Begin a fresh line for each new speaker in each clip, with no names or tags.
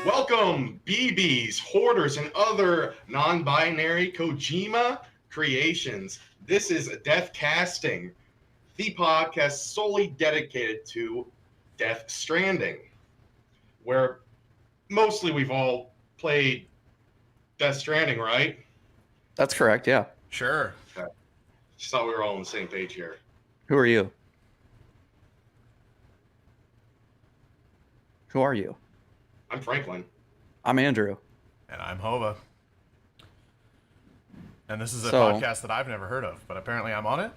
Welcome, BBs, hoarders, and other non-binary Kojima creations. This is Death Casting, the podcast solely dedicated to Death Stranding, where mostly we've all played Death Stranding, right?
That's correct, yeah.
Sure.
Okay. Just thought we were all on the same page here.
Who are you? Who are you?
I'm Franklin.
I'm Andrew.
And I'm Hova. And this is a podcast that I've never heard of, but apparently I'm on it.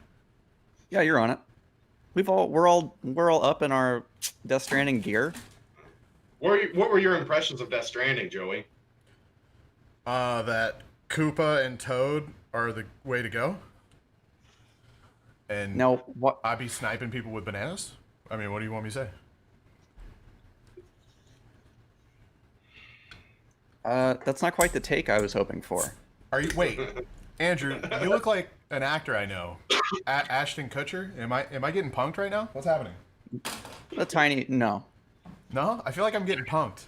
Yeah, you're on it. We're all up in our Death Stranding gear.
What were your impressions of Death Stranding, Joey?
That Koopa and Toad are the way to go. And
now, what?
I'd be sniping people with bananas? I mean, what do you want me to say?
That's not quite the take I was hoping for.
Wait, Andrew, you look like an actor I know. Ashton Kutcher? Am I getting punked right now? What's happening?
No.
No? I feel like I'm getting punked.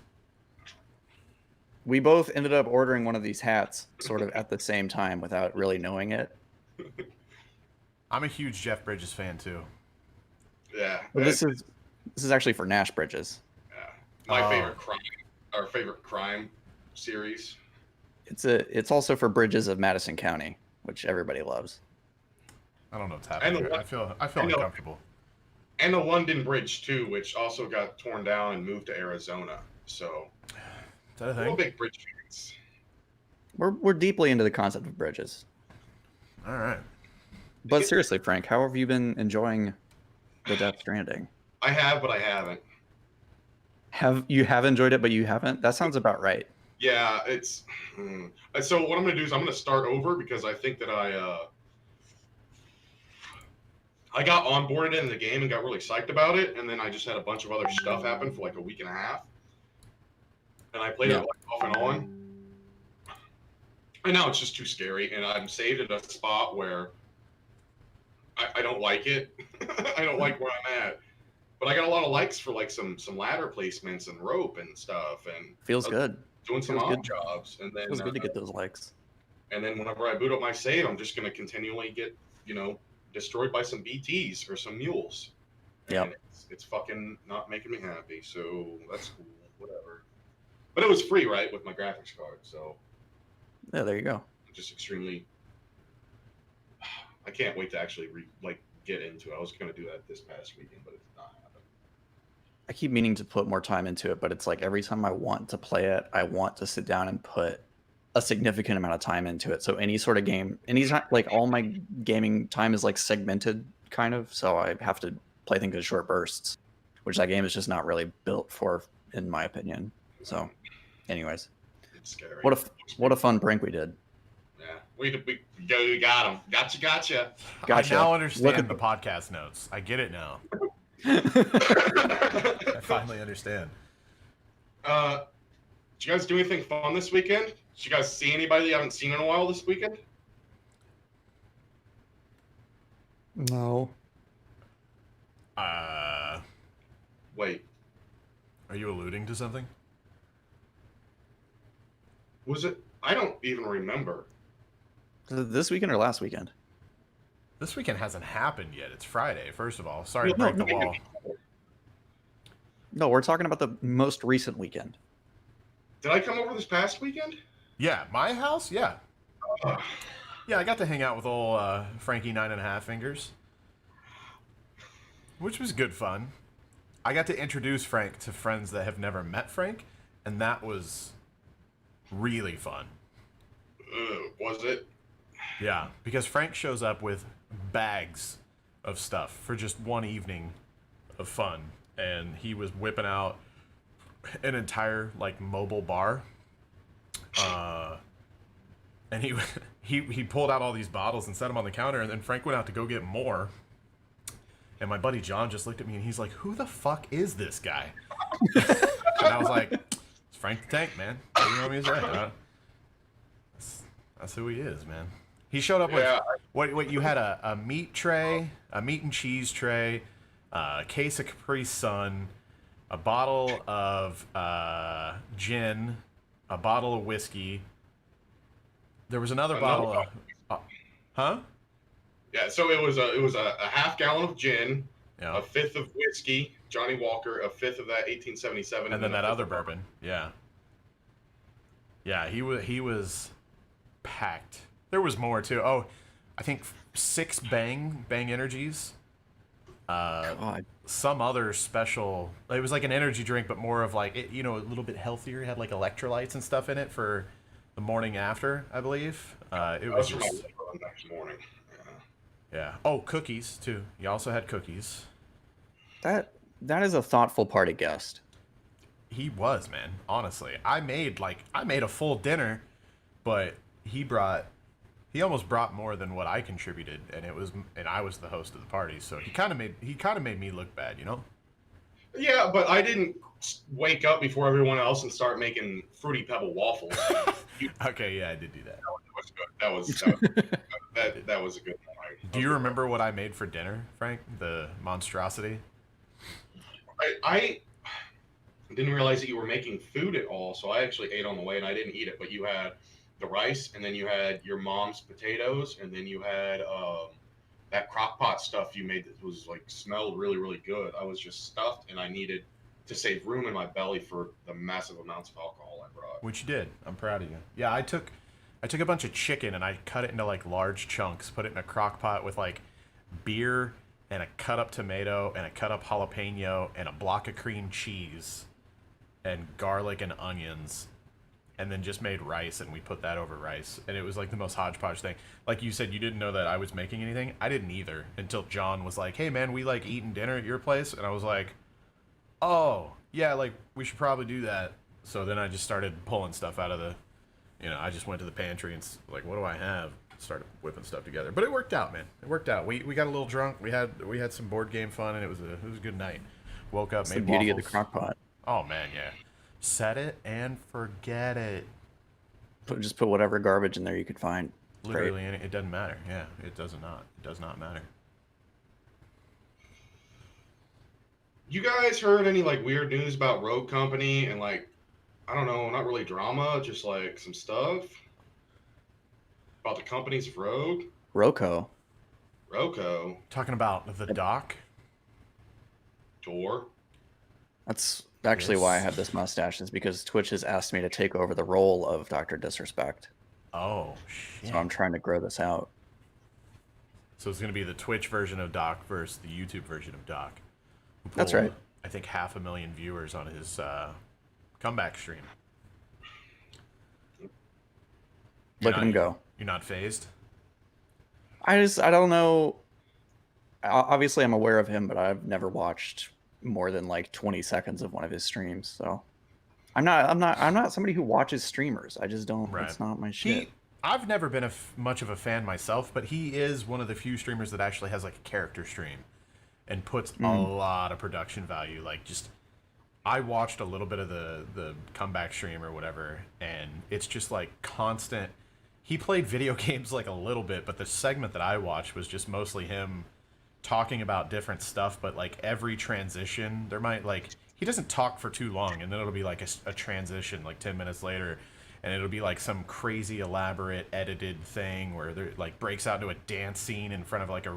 We both ended up ordering one of these hats sort of at the same time without really knowing it.
I'm a huge Jeff Bridges fan too.
Yeah.
But this is actually for Nash Bridges.
Yeah. My favorite crime series.
It's also for Bridges of Madison County, which everybody loves.
I don't know what's happening here. I feel uncomfortable.
And the London Bridge too, which also got torn down and moved to Arizona. So
is that a thing?
We're big bridge fans.
We're deeply into the concept of bridges.
All right.
But seriously, Frank, how have you been enjoying the Death Stranding?
I have, but I haven't.
You have enjoyed it, but you haven't? That sounds about right.
Yeah, it's... So what I'm going to do is I'm going to start over because I think that I got onboarded in the game and got really psyched about it, and then I just had a bunch of other stuff happen for like a week and a half. And I played it like off and on. And now it's just too scary, and I'm saved at a spot where I don't like it. I don't like where I'm at. But I got a lot of likes for like some ladder placements and rope and stuff, and
feels good.
Doing some odd jobs, and then
feels good to get those likes.
And then whenever I boot up my save, I'm just going to continually get destroyed by some BTs or some mules.
Yeah,
it's fucking not making me happy. So that's cool, whatever. But it was free, right, with my graphics card. So
yeah, there you go.
I'm just extremely. I can't wait to actually get into it. I was going to do that this past weekend, but it's not happening.
I keep meaning to put more time into it, but it's like every time I want to play it, I want to sit down and put a significant amount of time into it. So any sort of game, like all my gaming time is like segmented kind of. So I have to play things in short bursts, which that game is just not really built for, in my opinion. So anyways,
it's scary.
What a fun prank we did.
Yeah, we got him. Gotcha.
I now understand the podcast notes. I get it now. I finally understand.
Did you guys do anything fun this weekend? Did you guys see anybody you haven't seen in a while this weekend?
No.
Wait.
Are you alluding to something?
Was it? I don't even remember.
This weekend or last weekend?
This weekend hasn't happened yet. It's Friday, first of all. Sorry to break the wall.
No, we're talking about the most recent weekend.
Did I come over this past weekend?
Yeah, my house? Yeah. Yeah, I got to hang out with old Frankie 9.5 Fingers, which was good fun. I got to introduce Frank to friends that have never met Frank, and that was really fun.
Was it?
Yeah, because Frank shows up with bags of stuff for just one evening of fun, and he was whipping out an entire like mobile bar, and he pulled out all these bottles and set them on the counter, and then Frank went out to go get more, and my buddy John just looked at me and he's like, "Who the fuck is this guy?" And I was like, "It's Frank the Tank, man. What do you want me to say?" That's who he is, man. He showed up with what you had a meat tray, a meat and cheese tray, a case of Capri Sun, a bottle of gin, a bottle of whiskey. There was another bottle of, huh?
Yeah, so it was a half gallon of gin,
Yeah.
a fifth of whiskey, Johnny Walker, a fifth of that 1877,
And then
a
that
fifth
other
of
bourbon. Yeah. Yeah, he was packed. There was more too. Oh, I think 6 Bang energies.
God.
Some other special. It was like an energy drink, but more of like a little bit healthier. It had like electrolytes and stuff in it for the morning after, I believe. It
That
was
was for my
just
liver the next morning. Yeah.
yeah. Oh, cookies too. You also had cookies.
That is a thoughtful party guest.
He was, man. Honestly, I made a full dinner, but he almost brought more than what I contributed, and I was the host of the party, so he kind of made me look bad, you know.
Yeah, but I didn't wake up before everyone else and start making fruity pebble waffles.
Okay, yeah, I did do that.
That was good. That was a good night.
Do you remember what I made for dinner, Frank? The monstrosity.
I didn't realize that you were making food at all, so I actually ate on the way and I didn't eat it. But you had the rice, and then you had your mom's potatoes, and then you had that crock pot stuff you made that was like smelled really, really good. I was just stuffed, and I needed to save room in my belly for the massive amounts of alcohol I brought.
Which you did. I'm proud of you. Yeah, I took a bunch of chicken and I cut it into like large chunks, put it in a crock pot with like beer and a cut up tomato and a cut up jalapeno and a block of cream cheese and garlic and onions, and then just made rice and we put that over rice, and it was like the most hodgepodge thing. Like you said, you didn't know that I was making anything. I didn't either until John was like, "Hey man, we like eating dinner at your place," and I was like, "Oh yeah, like we should probably do that." So then I just started pulling stuff out of the, I just went to the pantry and like, what do I have? Started whipping stuff together, but it worked out, man. It worked out. We got a little drunk. We had some board game fun, and it was a good night. Woke up,
It's
made
the beauty
waffles.
of the crock pot.
Oh man, yeah. Set it and forget it.
Just put whatever garbage in there you could find.
Literally, it doesn't matter. Yeah, it does not. It does not matter.
You guys heard any like weird news about Rogue Company and like, I don't know, not really drama, just like some stuff about the companies of Rogue?
Roco.
Roco.
Talking about the doc.
Door.
That's actually why I have this mustache, is because Twitch has asked me to take over the role of Dr. Disrespect.
Oh shit.
So I'm trying to grow this out.
So it's gonna be the Twitch version of Doc versus the YouTube version of Doc.
That's right.
I think 500,000 viewers on his comeback stream.
Look at him go.
You're not phased?
I don't know. Obviously, I'm aware of him, but I've never watched more than like 20 seconds of one of his streams. So I'm not somebody who watches streamers. I just don't.
Right.
It's not my shit.
I've never been much of a fan myself, but he is one of the few streamers that actually has like a character stream and puts a lot of production value. Like, just, I watched a little bit of the comeback stream or whatever, and it's just like constant. He played video games like a little bit, but the segment that I watched was just mostly him talking about different stuff. But like every transition, there might, like, he doesn't talk for too long, and then it'll be like a transition like 10 minutes later, and it'll be like some crazy elaborate edited thing where there like breaks out into a dance scene in front of like a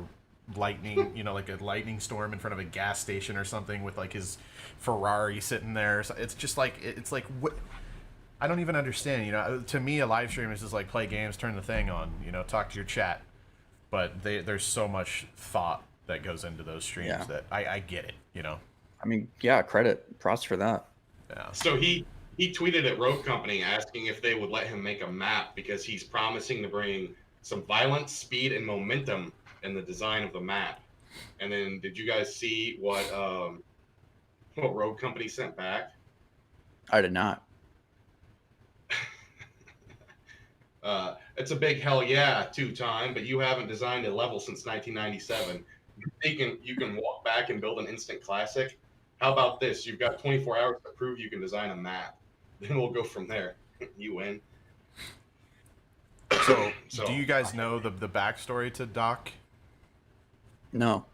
lightning, like a lightning storm in front of a gas station or something, with like his Ferrari sitting there. So it's just like, it's like, what, I don't even understand. To me, a live stream is just like play games, turn the thing on, talk to your chat. But there's so much thought that goes into those streams that I get it.
I mean, yeah, props for that.
Yeah.
So he tweeted at Rogue Company asking if they would let him make a map because he's promising to bring some violence, speed, and momentum in the design of the map. And then, did you guys see what Rogue Company sent back?
I did not.
It's a big hell yeah, 2-time, but you haven't designed a level since 1997. You can walk back and build an instant classic. How about this? You've got 24 hours to prove you can design a map. Then we'll go from there. You win.
So, do you guys know the backstory to Doc?
No.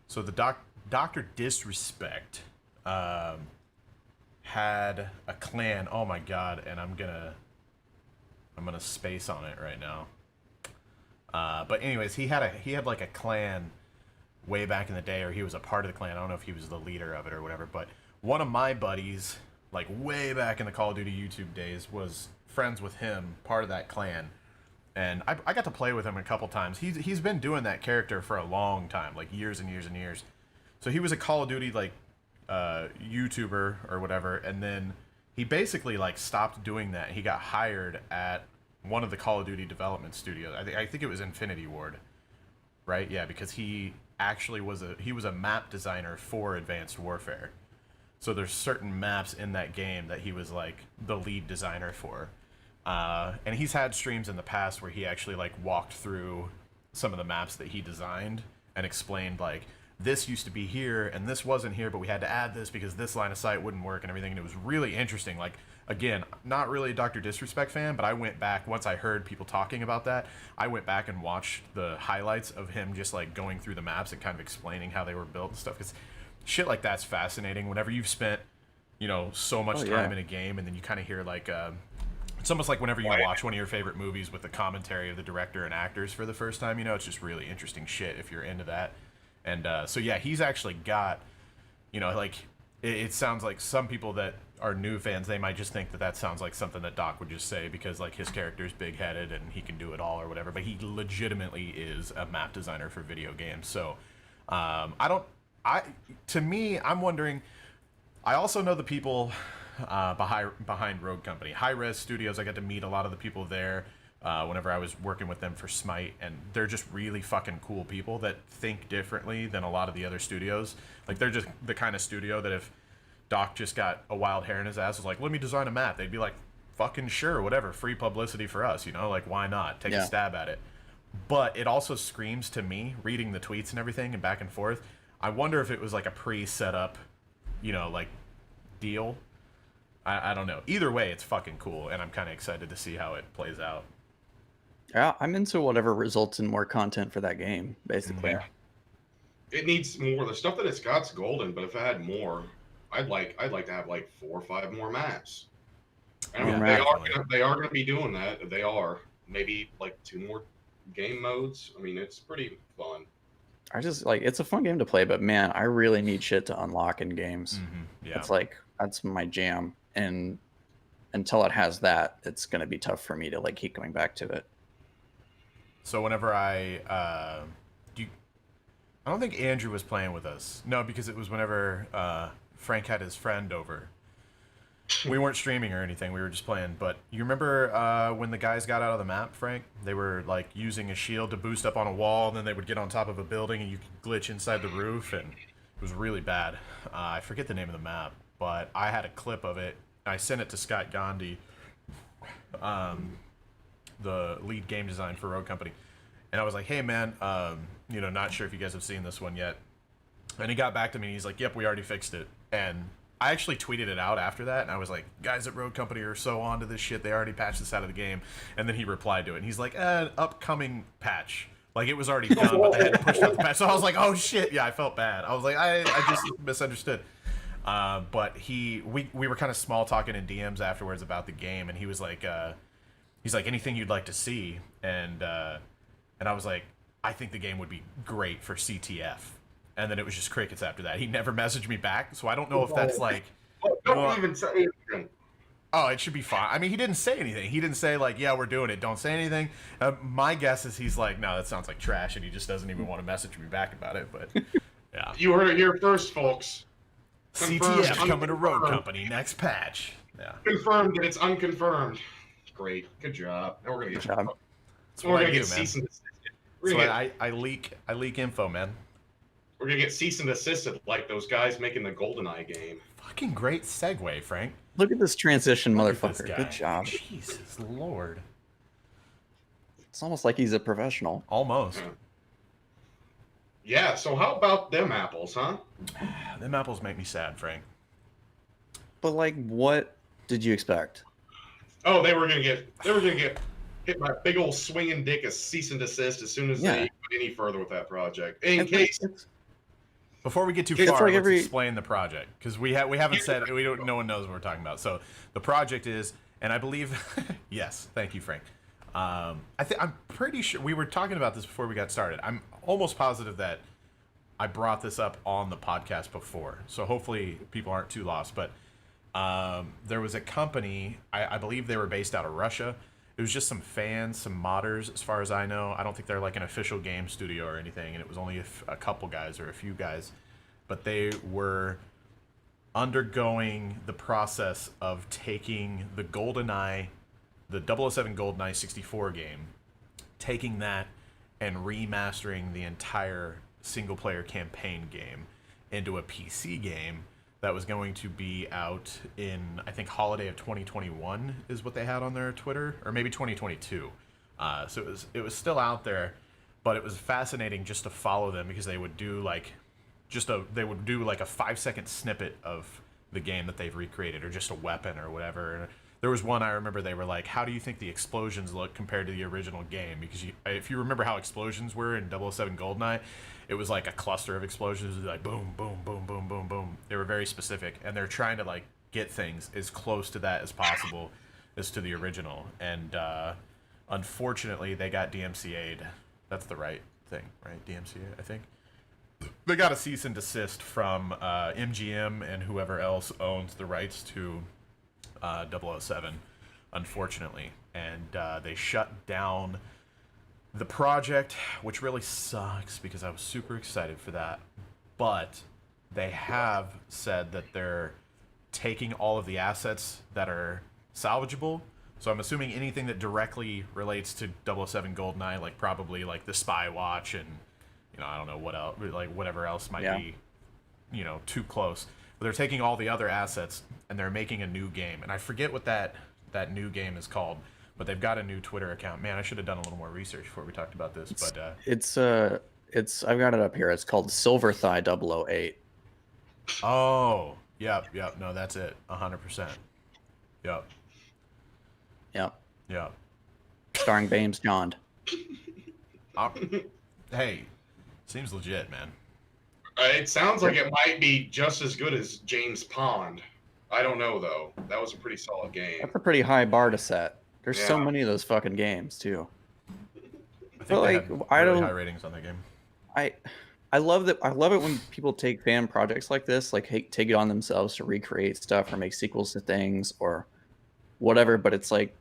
So the Dr. Disrespect had a clan. Oh my god! And I'm gonna space on it right now. But anyways, he had like a clan way back in the day, or he was a part of the clan. I don't know if he was the leader of it or whatever. But one of my buddies, like way back in the Call of Duty YouTube days, was friends with him, part of that clan. And I got to play with him a couple times. He's been doing that character for a long time, like years and years and years. So he was a Call of Duty like YouTuber or whatever, and then he basically like stopped doing that. He got hired at one of the Call of Duty development studios. I think it was Infinity Ward, right? Yeah, because he actually was a map designer for Advanced Warfare. So there's certain maps in that game that he was like the lead designer for. And he's had streams in the past where he actually like walked through some of the maps that he designed and explained like, this used to be here and this wasn't here, but we had to add this because this line of sight wouldn't work and everything. And it was really interesting. Like, again, not really a Dr. Disrespect fan, but I went back once I heard people talking about that. I went back and watched the highlights of him just like going through the maps and kind of explaining how they were built and stuff. Because shit like that's fascinating. Whenever you've spent, you know, so much time in a game, and then you kind of hear like it's almost like whenever you watch one of your favorite movies with the commentary of the director and actors for the first time, you know, it's just really interesting shit if you're into that. And so yeah, he's actually got, you know, like it sounds like some people that are new fans, they might just think that that sounds like something that Doc would just say because like his character's big-headed and he can do it all or whatever, but he legitimately is a map designer for video games. So to me, I'm wondering, I also know the people behind Rogue Company, High Res Studios. I got to meet a lot of the people there whenever I was working with them for Smite, and they're just really fucking cool people that think differently than a lot of the other studios. Like, they're just the kind of studio that if Doc just got a wild hair in his ass, was like, let me design a map, they'd be like, fucking sure, whatever, free publicity for us, you know, like, why not? Take a stab at it. But it also screams to me, reading the tweets and everything and back and forth, I wonder if it was like a pre-set up, you know, like, deal. I don't know. Either way, it's fucking cool, and I'm kind of excited to see how it plays out.
Yeah, I'm into whatever results in more content for that game, basically.
Yeah. It needs more. The stuff that it's got's golden, but if it had more, I'd like to have like 4 or 5 more maps. And they are gonna be doing that. They are. Maybe like 2 more game modes. I mean, it's pretty fun.
I just like, it's a fun game to play, but man, I really need shit to unlock in games.
Yeah.
It's like, that's my jam. And until it has that, it's going to be tough for me to like keep coming back to it.
So whenever I don't think Andrew was playing with us. No, because it was whenever Frank had his friend over. We weren't streaming or anything. We were just playing. But you remember when the guys got out of the map, Frank? They were like using a shield to boost up on a wall, and then they would get on top of a building, and you could glitch inside the roof, and it was really bad. I forget the name of the map, but I had a clip of it. I sent it to Scott Gandhi, the lead game design for Rogue Company, and I was like, "Hey, man, you know, not sure if you guys have seen this one yet." And he got back to me, and he's like, "Yep, we already fixed it." And I actually tweeted it out after that, and I was like, "Guys at Rogue Company are so onto this shit. They already patched this out of the game." And then he replied to it, and he's like, "Upcoming patch." Like, it was already done, but they hadn't pushed out the patch. So I was like, "Oh shit, yeah, I felt bad." I was like, I just misunderstood. But we were kind of small talking in DMs afterwards about the game, and he was like, he's like, "Anything you'd like to see?" And I was like, "I think the game would be great for CTF." And then it was just crickets after that. He never messaged me back, so I don't know if that's like...
Don't even say anything.
Oh, it should be fine. I mean, he didn't say anything. He didn't say, like, "Yeah, we're doing it. Don't say anything." My guess is he's like, "No, that sounds like trash," and he just doesn't even want to message me back about it, but yeah.
You heard it here first, folks.
CTF coming to Rogue Company, next patch. Yeah.
Confirmed that it's unconfirmed. Great. Good job. Now we're going to get...
That's what I do, man. So I leak info, man.
We're going to get cease and desisted like those guys making the GoldenEye game.
Fucking great segue, Frank.
Look at this transition, motherfucker. Good job.
Jesus Lord.
It's almost like he's a professional.
Almost.
Yeah, so how about them apples, huh?
Them apples make me sad, Frank.
But like, what did you expect?
Oh, they were gonna get hit by a big old swinging dick of cease and desist as soon as they went any further with that project. In case
Before we get too
It's
far,
like
let's
every-
explain the project, because we haven't said, no one knows what we're talking about. So the project is, and I believe, yes, thank you, Frank. I'm pretty sure we were talking about this before we got started. I'm almost positive that I brought this up on the podcast before, so hopefully people aren't too lost. But there was a company, I believe they were based out of Russia. It was just some fans, some modders, as far as I know. I don't think they're like an official game studio or anything, and it was only a couple guys or a few guys. But they were undergoing the process of taking the GoldenEye, the 007 GoldenEye 64 game, taking that and remastering the entire single-player campaign game into a PC game that was going to be out in, I think, holiday of 2021 is what they had on their Twitter, or maybe 2022. So it was still out there, but it was fascinating just to follow them, because they would do like a 5-second snippet of the game that they've recreated, or just a weapon or whatever. And there was one I remember, they were like, how do you think the explosions look compared to the original game? Because if you remember how explosions were in 007 GoldenEye, it was like a cluster of explosions, like boom, boom, boom, boom, boom, boom. They were very specific, and they're trying to like get things as close to that as possible as to the original. And unfortunately, they got DMCA'd. That's the right thing, right? DMCA, I think. They got a cease and desist from MGM and whoever else owns the rights to 007, unfortunately. And they shut down the project, which really sucks, because I was super excited for that. But they have said that they're taking all of the assets that are salvageable. So I'm assuming anything that directly relates to 007 GoldenEye, like probably like the Spy Watch and, I don't know what else, like whatever else might be, too close. But they're taking all the other assets and they're making a new game. And I forget what that new game is called, but they've got a new Twitter account. Man, I should have done a little more research before we talked about this. But
it's I've got it up here. It's called SilverThigh 008.
Oh, yep. No, that's it. 100%. Yep.
Starring Bames John.
Hey, seems legit, man.
It sounds like it might be just as good as James Pond. I don't know, though. That was a pretty solid game.
That's a pretty high bar to set. There's so
Yeah.
many of those fucking games too.
I think
But,
they
like,
had
I
really
don't-
high ratings on that game.
I love that. I love it when people take fan projects like this, like take it on themselves to recreate stuff or make sequels to things or whatever. But it's like,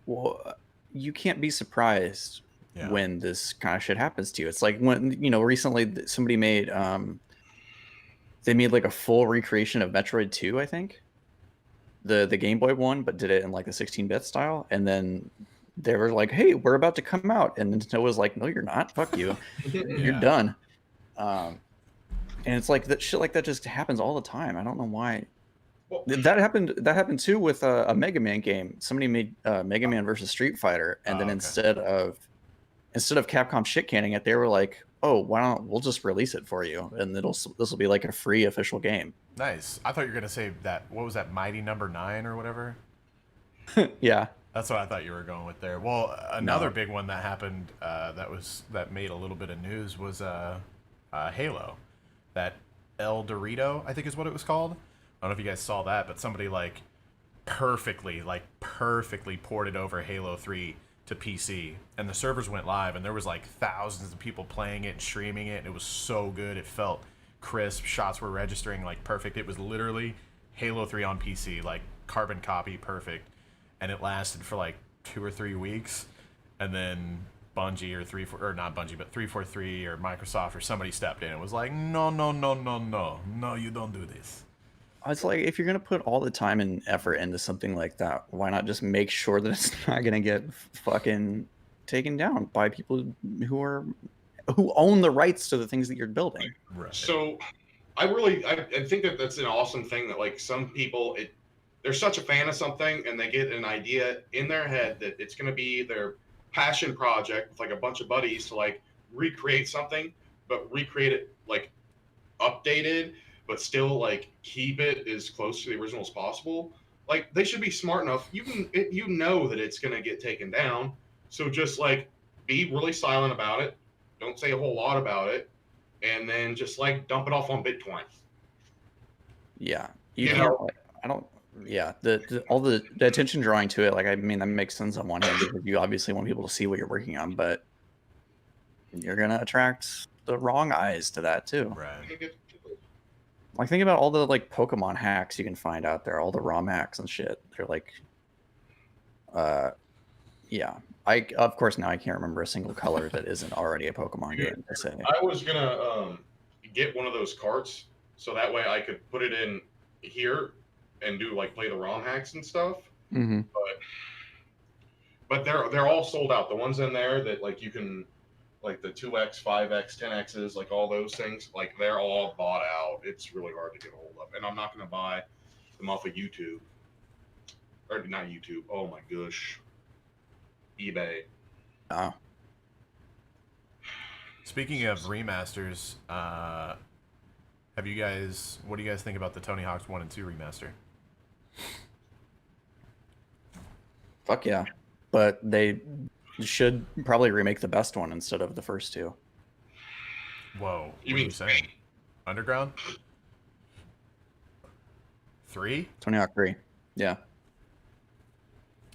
well, you can't be surprised
Yeah.
when this kind of shit happens to you. It's like when recently somebody made they made like a full recreation of Metroid 2, I think, the Game Boy one, but did it in like the 16-bit style, and then they were like, hey, we're about to come out, and Nintendo was like, no, you're not, fuck you. You're
Yeah.
done. And it's like that shit like that just happens all the time. I don't know why.
Well,
That happened too with a Mega Man game. Somebody made Mega Man versus Street Fighter, and then
okay.
instead of Capcom shit canning it, they were like, oh, we'll just release it for you, and this will be like a free official game.
Nice. I thought you were gonna say that. What was that? Mighty Number 9 or whatever.
Yeah.
That's what I thought you were going with there. Well, another big one that happened that made a little bit of news was Halo. That El Dorito, I think is what it was called. I don't know if you guys saw that, but somebody perfectly ported over Halo 3 to PC, and the servers went live, and there was like thousands of people playing it and streaming it, and it was so good. It felt crisp. Shots were registering like perfect. It was literally Halo 3 on PC, like carbon copy, perfect. And it lasted for like 2 or 3 weeks, and then Bungie or not Bungie, but 343 or Microsoft or somebody stepped in and was like, no, you don't do this.
It's like, if you're gonna put all the time and effort into something like that, why not just make sure that it's not gonna get fucking taken down by people who own the rights to the things that you're building?
Right.
So I think that that's an awesome thing that like some people, they're such a fan of something and they get an idea in their head that it's going to be their passion project with like a bunch of buddies to like recreate something, but recreate it like updated, but still like keep it as close to the original as possible. Like they should be smart enough. You know that it's going to get taken down. So just like be really silent about it. Don't say a whole lot about it. and then just like dump it off on Bitcoin.
Yeah,
You
can't.
know,
Like, I don't. Yeah, all the attention drawing to it. Like, I mean, that makes sense on one hand because you obviously want people to see what you're working on, but you're gonna attract the wrong eyes to that too.
Right.
Like, think about all the like Pokemon hacks you can find out there, all the ROM hacks and shit. They're like, yeah. Of course now I can't remember a single color that isn't already a Pokemon game to say.
I was gonna get one of those carts so that way I could put it in here and do like play the ROM hacks and stuff.
Mm-hmm.
But they're all sold out. The ones in there that like you can, like the 2x, 5x, 10x's, like all those things, like they're all bought out. It's really hard to get a hold of, and I'm not gonna buy them off of YouTube or not YouTube. Oh my gosh, eBay.
Oh,
Speaking of remasters, what do you guys think about the Tony Hawk's 1 and 2 remaster?
fuck yeah. But they should probably remake the best one instead of the first two.
Whoa.
You
What are
mean
you saying? Underground? 3?
Tony Hawk 3. Yeah.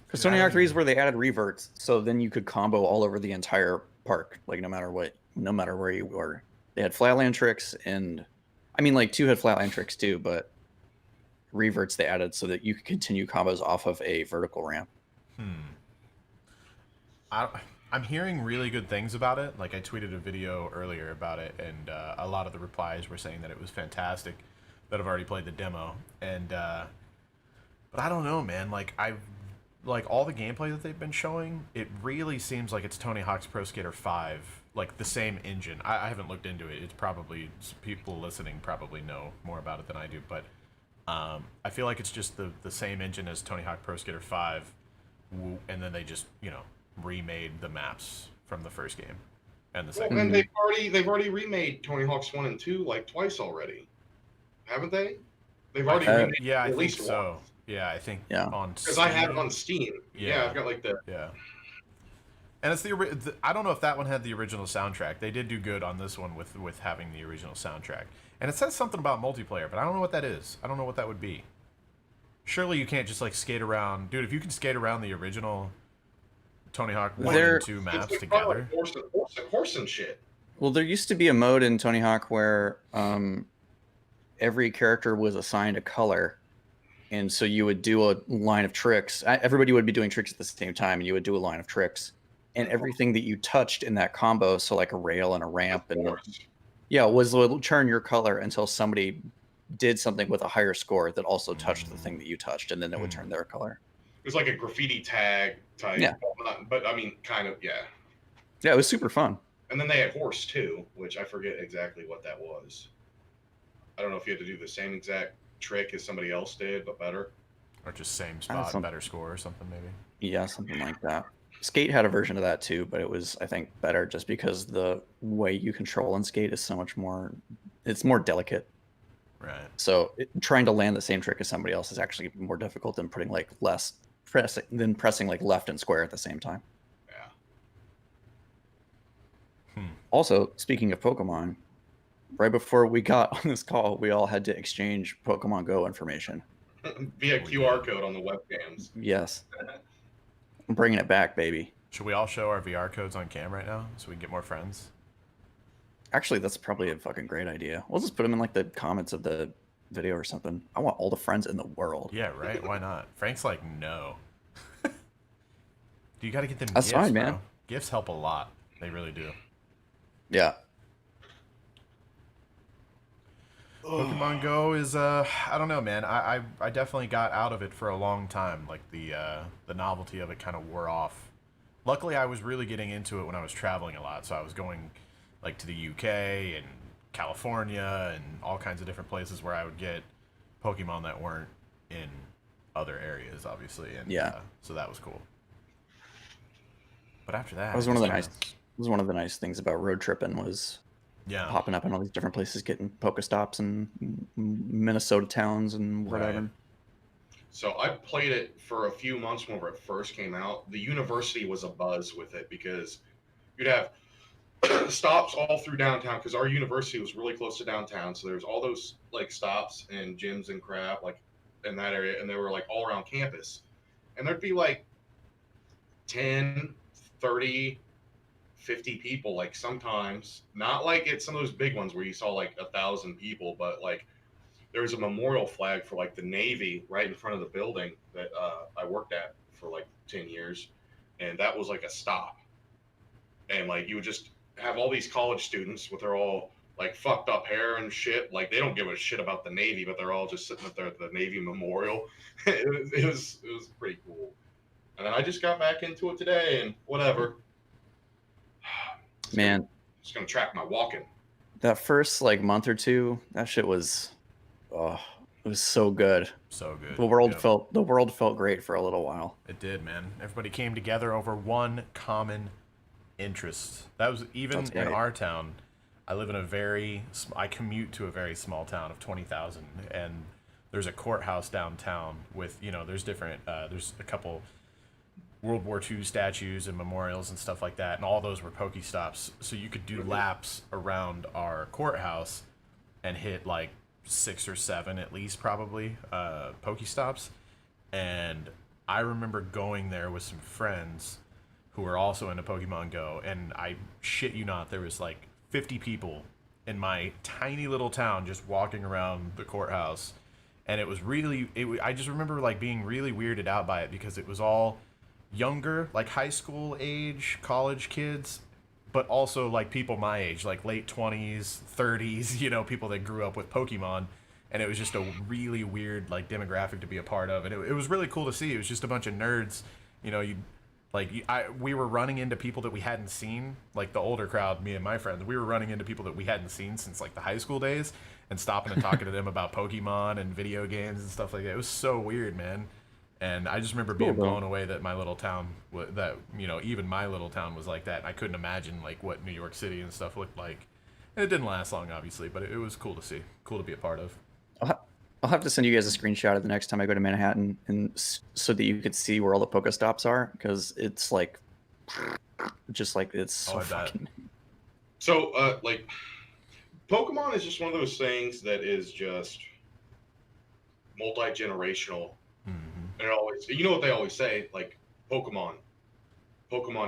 Because
Dude, I
Tony Hawk
don't
3 is
even-
where they added reverts, so then you could combo all over the entire park, like no matter where you were. They had flatland tricks, and I mean, like 2 had flatland tricks too, but reverts they added so that you could continue combos off of a vertical ramp.
I'm hearing really good things about it. Like, I tweeted a video earlier about it, and a lot of the replies were saying that it was fantastic, that I've already played the demo. And but I don't know, man. Like, all the gameplay that they've been showing, it really seems like it's Tony Hawk's Pro Skater 5, like the same engine. I haven't looked into it. It's probably, people listening probably know more about it than I do, but I feel like it's just the same engine as Tony Hawk Pro Skater 5, and then they just, remade the maps from the first game and the second.
Well, and they've already remade Tony Hawk's 1 and 2 like twice already, haven't they? They've already remade
Yeah, I
at
think
least
so.
once.
Yeah, I think
Yeah.
on
Because I have it on Steam.
Yeah.
Yeah, I've got like the.
Yeah. And it's I don't know if that one had the original soundtrack. They did do good on this one with having the original soundtrack. And it says something about multiplayer, but I don't know what that is. I don't know what that would be. Surely you can't just like skate around, dude. If you can skate around the original Tony Hawk 1 and 2 maps
it's like
together.
Horse and shit.
Well, there used to be a mode in Tony Hawk where every character was assigned a color, and so you would do a line of tricks. Everybody would be doing tricks at the same time, and you would do a line of tricks, and everything that you touched in that combo, so like a rail and a ramp, and would turn your color until somebody did something with a higher score that also touched the thing that you touched, and then it would turn their color.
It was like a graffiti tag type.
Yeah.
But I mean, kind of, yeah.
Yeah, it was super fun.
And then they had horse too, which I forget exactly what that was. I don't know if you had to do the same exact trick as somebody else did, but better.
Or just same spot, better score or something maybe.
Yeah, something like that. Skate had a version of that too, but it was, I think, better just because the way you control and skate is so much more, it's more delicate.
Right.
So trying to land the same trick as somebody else is actually more difficult than putting like pressing like left and square at the same time.
Yeah.
Also, speaking of Pokemon, right before we got on this call, we all had to exchange Pokemon Go information.
Via QR code on the webcams.
Yes. I'm bringing it back, baby.
Should we all show our VR codes on cam right now so we can get more friends?
Actually, that's probably a fucking great idea. We'll just put them in like the comments of the video or something. I want all the friends in the world.
Yeah, right? Why not? Frank's like, no. You got to get them
That's
gifts,
fine, man.
bro. Gifts help a lot. They really do.
Yeah.
Pokemon Go is I don't know, man. I definitely got out of it for a long time. Like the novelty of it kind of wore off. Luckily, I was really getting into it when I was traveling a lot. So I was going like to the UK and California and all kinds of different places where I would get Pokemon that weren't in other areas, obviously. And
yeah,
so that was cool. But after that,
that was one of the nice things about road tripping was popping up in all these different places, getting Pokestops and Minnesota towns and whatever.
Right. So I played it for a few months whenever it first came out. The university was a buzz with it because you'd have stops all through downtown because our university was really close to downtown. So there's all those like stops and gyms and crap like in that area, and they were like all around campus. And there'd be like 10, 30, 50 people, like sometimes not like it's some of those big ones where you saw like 1,000 people, but like there was a memorial flag for like the Navy right in front of the building that I worked at for like 10 years. And that was like a stop. And like you would just have all these college students with their all like fucked up hair and shit. Like they don't give a shit about the Navy, but they're all just sitting up there at the Navy Memorial. It was pretty cool. And then I just got back into it today, and whatever.
Man,
It's gonna track my walking.
that first like month or two, that shit was, oh, it was so good.
So good.
The world
Yep.
felt great for a little while.
It did, man. Everybody came together over one common interest. That was even
That's
in
right.
our town. I live in I commute to a very small town of 20,000, and there's a courthouse downtown with, there's different, there's a couple World War II statues and memorials and stuff like that, and all those were Pokestops. So you could do laps around our courthouse and hit like 6 or 7 at least, probably, Pokestops. And I remember going there with some friends who were also into Pokemon Go, and I shit you not, there was like 50 people in my tiny little town just walking around the courthouse. And it was really, I just remember like being really weirded out by it because it was all younger, like high school age, college kids, but also like people my age, like late 20s, 30s, people that grew up with Pokemon. And it was just a really weird like demographic to be a part of. And it was really cool to see. It was just a bunch of nerds, we were running into people that we hadn't seen, like the older crowd, me and my friends, we were running into people that we hadn't seen since like the high school days and stopping and talking to them about Pokemon and video games and stuff like that. It was so weird, man. And I just remember being blown away that my little town, even my little town was like that. And I couldn't imagine like what New York City and stuff looked like. And it didn't last long, obviously, but it was cool to see, cool to be a part of.
I'll have to send you guys a screenshot of the next time I go to Manhattan, and so that you could see where all the Pokestops are, because it's like, just like it's so fucking.
So, like, Pokemon is just one of those things that is just multi-generational.
Mm-hmm.
And it always, you know what they always say, like, Pokemon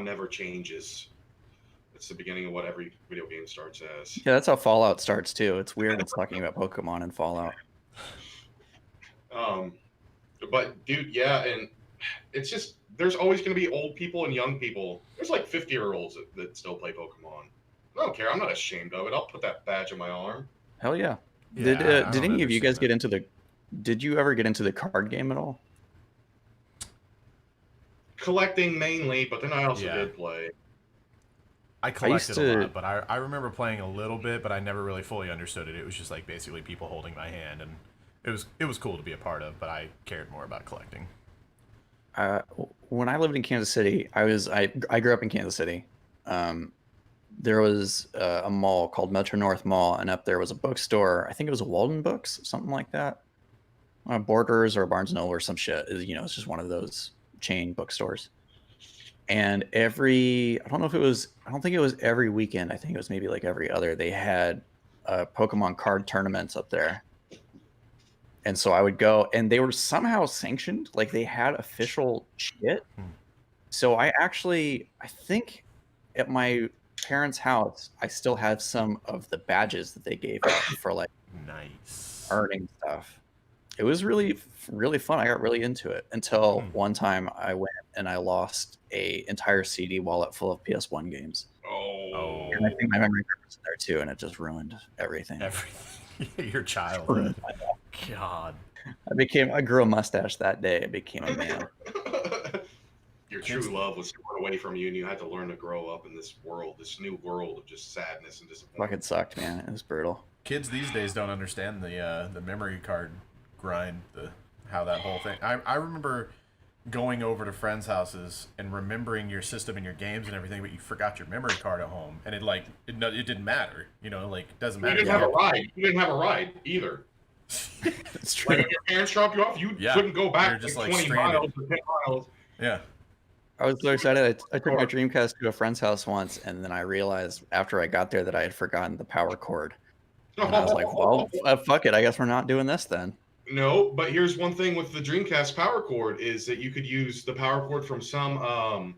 never changes. It's the beginning of what every video game starts as.
Yeah, that's how Fallout starts too. It's weird. It's talking about Pokemon and Fallout.
But dude, yeah, and it's just there's always going to be old people and young people. There's like 50-year-olds that still play Pokemon. I don't care. I'm not ashamed of it. I'll put that badge on my arm.
Hell yeah.
Yeah,
Did any of you guys get into the? Did you ever get into the card game at all?
Collecting mainly, but then I also did play.
I collected a lot, but I remember playing a little bit, but I never really fully understood it. It was just like basically people holding my hand, and it was cool to be a part of, but I cared more about collecting.
When I lived in Kansas City, I grew up in Kansas City. There was a mall called Metro North Mall, and up there was a bookstore. I think it was a Walden Books, something like that. Borders or Barnes & Noble or some shit. It's just one of those chain bookstores. And I don't think it was every weekend. I think it was maybe like every other. They had Pokemon card tournaments up there. And so I would go, and they were somehow sanctioned. Like they had official shit. So I think at my parents' house, I still have some of the badges that they gave out for like
nice
earning stuff. It was really, really fun. I got really into it until one time I went and I lost a entire CD wallet full of PS1 games.
Oh.
And I think my memory card was in there too, and it just ruined everything.
Your childhood. God.
I grew a mustache that day. I became a man.
Your true love was torn away from you, and you had to learn to grow up in this world, this new world of just sadness and disappointment.
Fucking sucked, man. It was brutal.
Kids these days don't understand the memory card grind, how that whole thing. I remember going over to friends' houses and remembering your system and your games and everything, but you forgot your memory card at home, and it didn't matter. Like it doesn't matter.
You didn't have a ride. You didn't have a ride either.
It's true.
Like, if your parents dropped you off, you couldn't go back
just
like
like
20 miles or 10 miles.
Yeah.
I was so excited. I took my Dreamcast to a friend's house once, and then I realized after I got there that I had forgotten the power cord. And I was like, well, fuck it. I guess we're not doing this then.
No, but here's one thing with the Dreamcast power cord is that you could use the power cord from some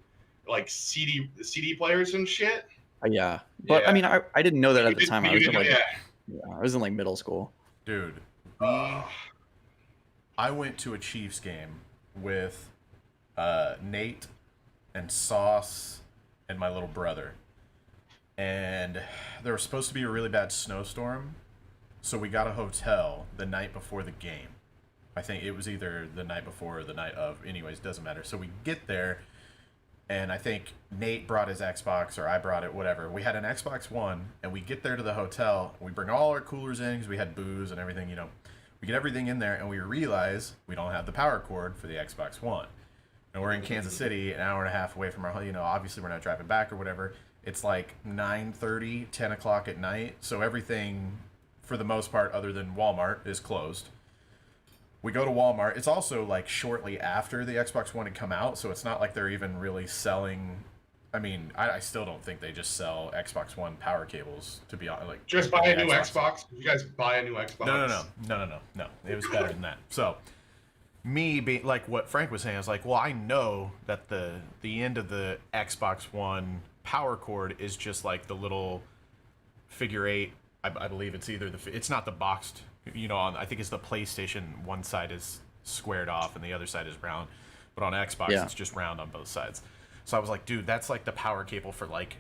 like CD players and shit.
Yeah, but I mean, I didn't know that at the time. I was in like,
yeah,
I was in like middle school.
Dude, I went to a Chiefs game with Nate and Sauce and my little brother, and there was supposed to be a really bad snowstorm, so we got a hotel the night before the game. I think it was either the night before or the night of. Anyways, doesn't matter. So we get there, and I think Nate brought his Xbox, or I brought it, whatever. We had an Xbox One, and we get there to the hotel. We bring all our coolers in because we had booze and everything, you know. We get everything in there, and we realize we don't have the power cord for the Xbox One. And we're in Kansas City, an hour and a half away from our, you know, obviously we're not driving back or whatever. It's like 9:30, 10 o'clock at night. So everything, for the most part, other than Walmart, is closed. We go to Walmart. It's also like shortly after the Xbox One had come out, so it's not like they're even really selling. I mean, I still don't think they just sell Xbox One power cables, to be honest. Like,
just buy a new Xbox. You guys buy a new Xbox.
No. It was better than that. So, me being like what Frank was saying, I was like, well, I know that the end of the Xbox One power cord is just like the little figure 8. I believe it's either it's not the boxed. You know, I think it's the PlayStation. One side is squared off and the other side is round, but on Xbox it's just round on both sides. So I was like, dude, that's like the power cable for like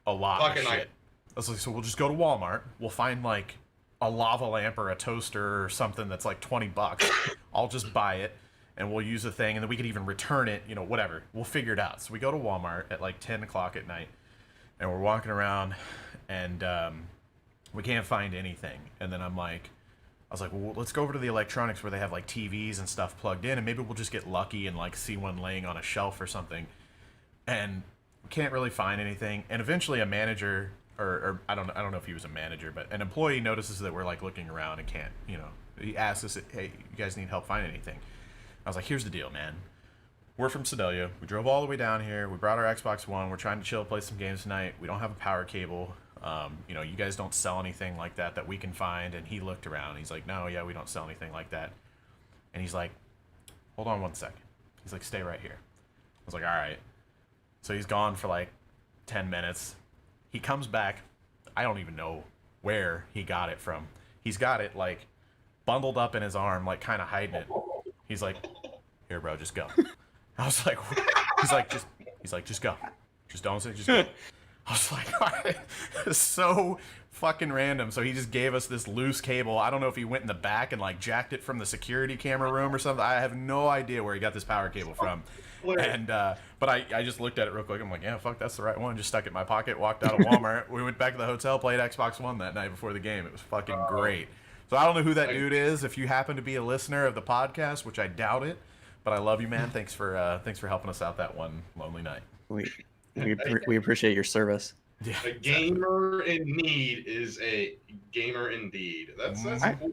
a lot of shit. I was like, so we'll just go to Walmart. We'll find like a lava lamp or a toaster or something that's like $20. I'll just buy it and we'll use the thing, and then we could even return it. You know, whatever. We'll figure it out. So we go to Walmart at like 10 o'clock at night, and we're walking around, and we can't find anything. And then I was like, well, let's go over to the electronics where they have like TVs and stuff plugged in, and maybe we'll just get lucky and like see one laying on a shelf or something. And we can't really find anything. And eventually a manager, or I don't know if he was a manager, but an employee notices that we're like looking around and can't, you know, he asks us, hey, you guys need help finding anything? I was like, here's the deal, man. We're from Sedalia. We drove all the way down here. We brought our Xbox One. We're trying to chill, play some games tonight. We don't have a power cable. You know, you guys don't sell anything like that we can find. And he looked around. He's like, no, yeah, we don't sell anything like that. And he's like, hold on one second. He's like, stay right here. I was like, all right. So he's gone for like 10 minutes. He comes back. I don't even know where he got it from. He's got it like bundled up in his arm, like kind of hiding it. He's like, here, bro, just go. I was like, he's like, just go. Just don't say, just go. I was like, all right. It's so fucking random. So he just gave us this loose cable. I don't know if he went in the back and like jacked it from the security camera room or something. I have no idea where he got this power cable from. And but I just looked at it real quick. I'm like, yeah, fuck, that's the right one. Just stuck it in my pocket, walked out of Walmart. We went back to the hotel, played Xbox One that night before the game. It was fucking great. So I don't know who that dude is. If you happen to be a listener of the podcast, which I doubt it, but I love you, man. Thanks for helping us out that one lonely night.
We appreciate your service.
Yeah, a gamer in need is a gamer indeed. That's cool.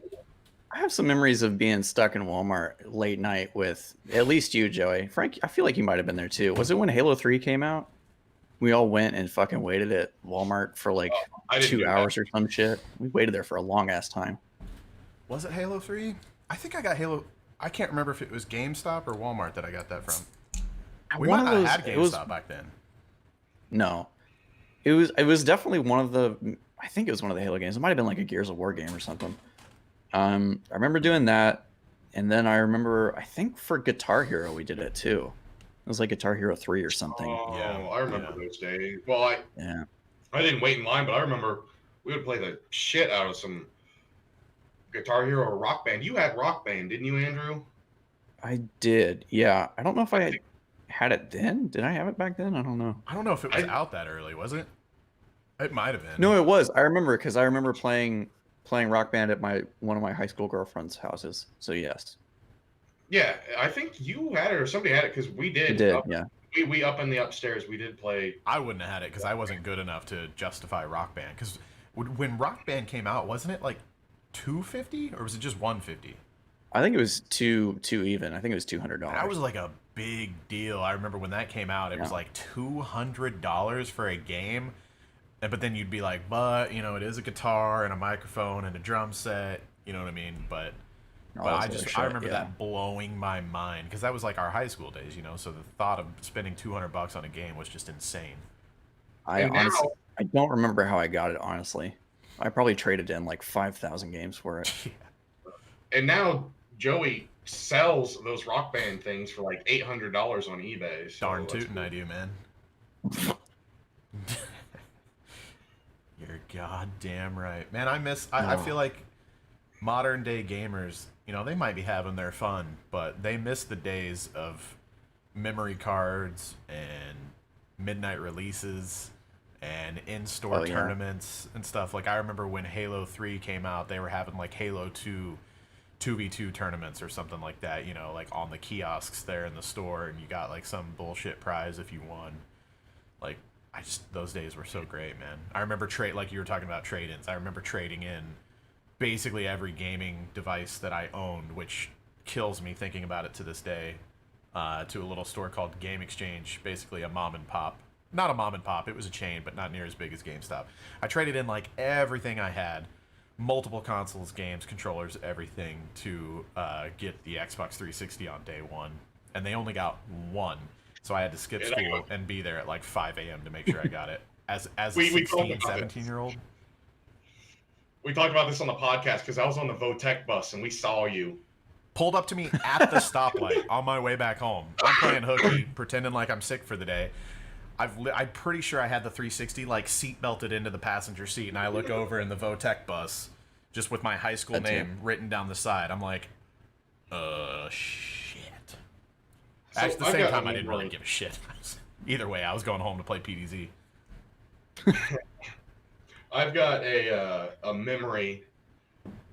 I have some memories of being stuck in Walmart late night with at least you, Joey. Frank, I feel like you might have been there too. Was it when Halo 3 came out? We all went and fucking waited at Walmart for like 2 hours or some shit. We waited there for a long ass time.
Was it Halo 3? I think I got Halo. I can't remember if it was GameStop or Walmart that I got that from. We might not have had GameStop back then.
No. It was definitely one of the, I think it was one of the Halo games. It might have been like a Gears of War game or something. I remember doing that, and then I remember, I think for Guitar Hero we did it too. It was like Guitar Hero 3 or something.
Oh, yeah, I remember those days. Well, I didn't wait in line, but I remember we would play the shit out of some Guitar Hero or Rock Band. You had Rock Band, didn't you, Andrew?
I did, yeah. I don't know if I had it then. Did I have it back then? I don't know.
I don't know if it was out that early, was it? It might have been.
No, it was. I remember because I remember playing Rock Band at one of my high school girlfriend's houses. So yes. Yeah,
I think you had it or somebody had it because we did.
We did, yeah.
We up in the upstairs. We did play.
I wouldn't have had it because I wasn't good enough to justify Rock Band. Because when Rock Band came out, wasn't it like $250 or was it just $150?
I think it was two even. I think it was $200.
I was like a big deal. I remember when that came out, it was like $200 for a game. But then you'd be like, but, you know, it is a guitar and a microphone and a drum set, you know what I mean? But I remember that blowing my mind, because that was like our high school days, you know? So the thought of spending $200 on a game was just insane.
I don't remember how I got it, honestly. I probably traded in like 5,000 games for it.
And now Joey sells those Rock Band things for like $800 on eBay. So
Darn tootin' I do, man. You're goddamn right. Man, I feel like modern day gamers, you know, they might be having their fun, but they miss the days of memory cards and midnight releases and in-store tournaments and stuff. Like, I remember when Halo 3 came out, they were having like Halo 2 2v2 tournaments or something like that, you know, like on the kiosks there in the store, and you got like some bullshit prize if you won. Like, those days were so great, man. I remember like you were talking about trade-ins. I remember trading in basically every gaming device that I owned, which kills me thinking about it to this day, to a little store called Game Exchange, basically a mom and pop. Not a mom and pop, it was a chain, but not near as big as GameStop. I traded in like everything I had, multiple consoles, games, controllers, everything, to get the Xbox 360 on day one. And they only got one. So I had to skip school and be there at like 5 a.m. to make sure I got it. As a 16, 17-year-old.
We talked about this on the podcast because I was on the Votech bus and we saw you.
Pulled up to me at the stoplight on my way back home. I'm playing hooky, pretending like I'm sick for the day. I'm pretty sure I had the 360 like seat belted into the passenger seat, and I look over in the Votech bus, just with my high school name written down the side. I'm like, shit. So at the same time, I didn't really give a shit. Either way, I was going home to play PDZ.
I've got a memory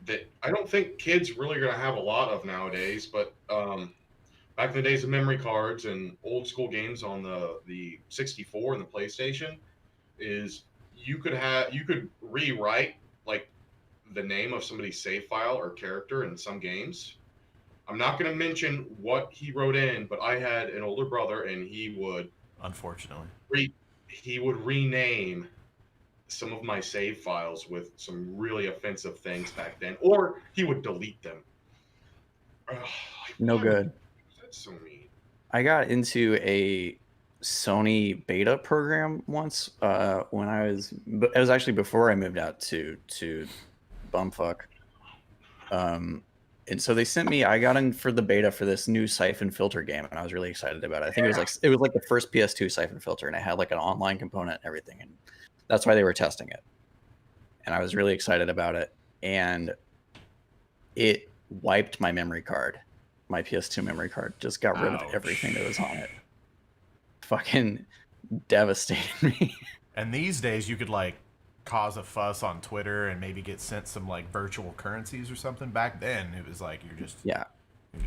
that I don't think kids really are going to have a lot of nowadays, but back in the days of memory cards and old school games on the 64 and the PlayStation, is you could rewrite like the name of somebody's save file or character in some games. I'm not going to mention what he wrote in, but I had an older brother, and he would rename some of my save files with some really offensive things back then, or he would delete them.
No good.
That's so mean.
I got into a Sony beta program once when it was actually before I moved out to bumfuck. And so they sent me, I got in for the beta for this new Siphon Filter game, and I was really excited about it. I think it was like the first PS2 Siphon Filter, and it had like an online component and everything, and that's why they were testing it. And I was really excited about it, and it wiped my memory card. My PS2 memory card just got rid of everything that was on it. Fucking devastated me.
And these days you could like cause a fuss on Twitter and maybe get sent some like virtual currencies or something. Back then it was like you're just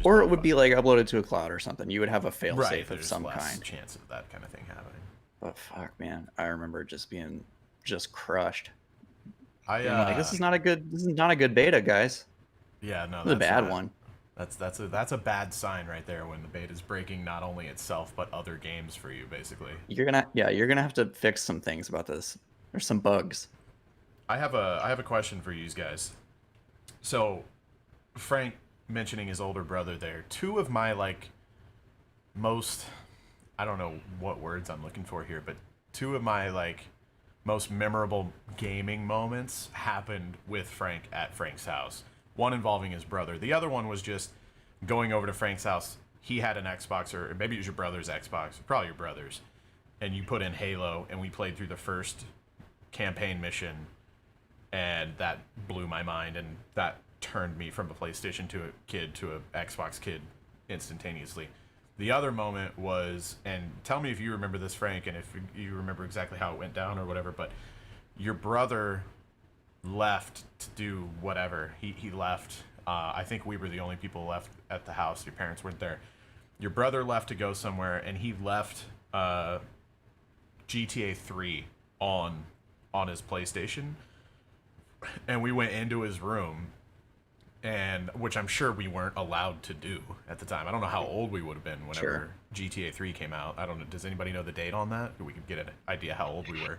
or it would be like uploaded to a cloud or something. You would have a fail safe of some kind.
Chance of that kind of thing happening.
But fuck, man, I remember just being crushed.
Like,
this is not a good beta, guys.
Yeah, no,
that's a bad one.
That's a bad sign right there when the beta's breaking not only itself but other games for you, basically.
You're gonna have to fix some things about this. There's some bugs.
I have a question for you guys. So, Frank mentioning his older brother there, two of my like most, I don't know what words I'm looking for here, but two of my like most memorable gaming moments happened with Frank at Frank's house. One involving his brother. The other one was just going over to Frank's house. He had an Xbox, or maybe it was your brother's Xbox, probably your brother's, and you put in Halo, and we played through the first campaign mission, and that blew my mind, and that turned me from a PlayStation to a kid to an Xbox kid instantaneously. The other moment was, and tell me if you remember this, Frank, and if you remember exactly how it went down or whatever, but your brother left to do whatever. He left. I think we were the only people left at the house. Your parents weren't there. Your brother left to go somewhere, and he left GTA 3 on his PlayStation. And we went into his room, and which I'm sure we weren't allowed to do at the time. I don't know how old we would have been whenever
Sure.
GTA 3 came out. I don't know. Does anybody know the date on that? We could get an idea how old we were.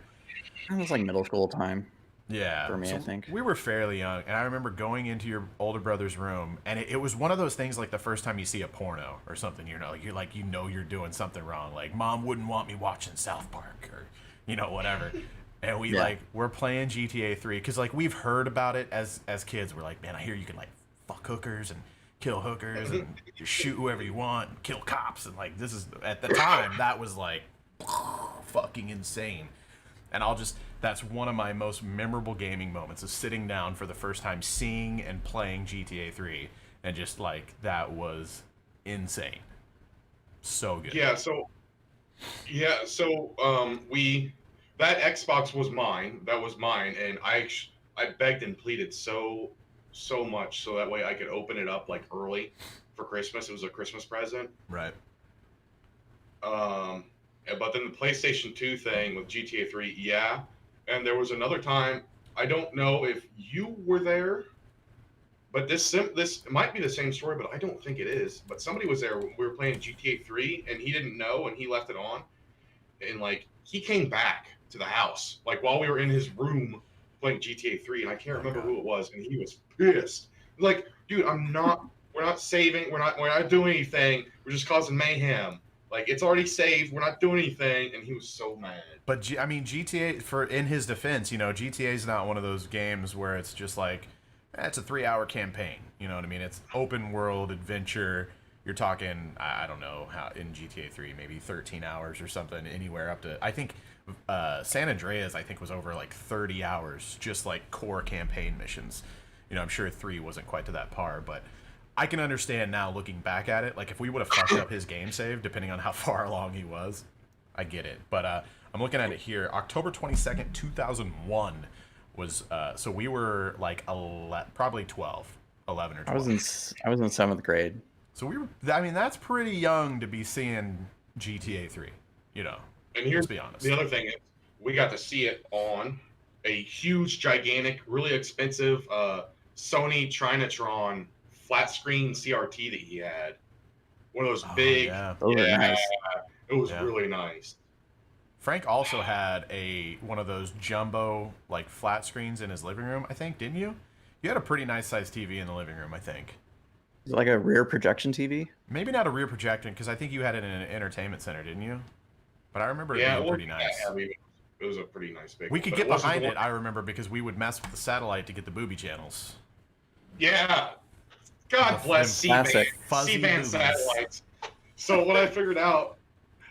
It was like middle school time.
Yeah,
For me,
so
I think.
we were fairly young, and I remember going into your older brother's room, and it was one of those things like the first time you see a porno or something. You're doing something wrong. Like mom wouldn't want me watching South Park or whatever. And we're playing GTA 3 because like we've heard about it as kids. We're like, man, I hear you can like fuck hookers and kill hookers and shoot whoever you want and kill cops, and like this is at the time that was like fucking insane. And that's one of my most memorable gaming moments is sitting down for the first time seeing and playing GTA 3, and just like that was insane. So good.
We that Xbox was mine. That was mine, and I begged and pleaded so much so that way I could open it up like early for Christmas. It was a Christmas present.
Right.
But then the PlayStation 2 thing with GTA 3, yeah. And there was another time, I don't know if you were there, but this might be the same story, but I don't think it is. But somebody was there when we were playing GTA 3, and he didn't know, and he left it on. And, like, he came back to the house, like, while we were in his room playing GTA 3, and I can't remember who it was, and he was pissed. Like, dude, we're not saving, we're not doing anything, we're just causing mayhem. Like, it's already saved. We're not doing anything. And he was so mad.
But, GTA, in his defense, GTA is not one of those games where it's just like, it's a 3-hour campaign. You know what I mean? It's open world adventure. You're talking, I don't know, how in GTA 3, maybe 13 hours or something, anywhere up to, I think, San Andreas, I think, was over like 30 hours, just like core campaign missions. I'm sure 3 wasn't quite to that par, but I can understand now looking back at it. Like if we would have fucked up his game save, depending on how far along he was, I get it. But I'm looking at it here. October 22nd, 2001 was, so we were like probably 11 or 12.
I was in 7th grade.
So that's pretty young to be seeing GTA 3,
And here's,
let's be honest.
The other thing is, we got to see it on a huge, gigantic, really expensive Sony Trinitron flat screen CRT that he had. One of those big.
Yeah.
Those are nice.
It was really nice.
Frank also had one of those jumbo like flat screens in his living room, I think, didn't you? You had a pretty nice sized TV in the living room, I think.
Is it like a rear projection TV?
Maybe not a rear projection, because I think you had it in an entertainment center, didn't you? But I remember it being pretty nice.
It was a pretty nice big.
We could get behind it, I remember, because we would mess with the satellite to get the booby channels.
Yeah. God bless C-band satellites. So what I figured out,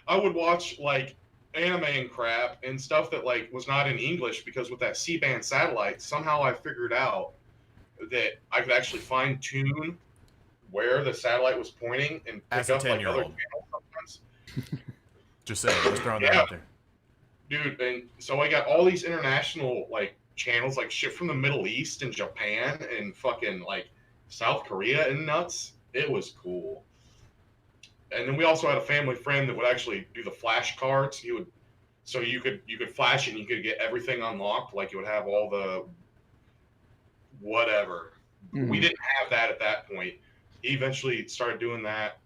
I would watch like anime and crap and stuff that like was not in English, because with that C-band satellite, somehow I figured out that I could actually fine tune where the satellite was pointing and pick up like other channels sometimes.
Just saying, just throwing that out there.
Dude, and so I got all these international like channels, like shit from the Middle East and Japan and fucking like South Korea and nuts. It was cool. And then we also had a family friend that would actually do the flash cards. He would, so you could flash and you could get everything unlocked. Like you would have all the whatever. Mm-hmm. We didn't have that at that point. He eventually started doing that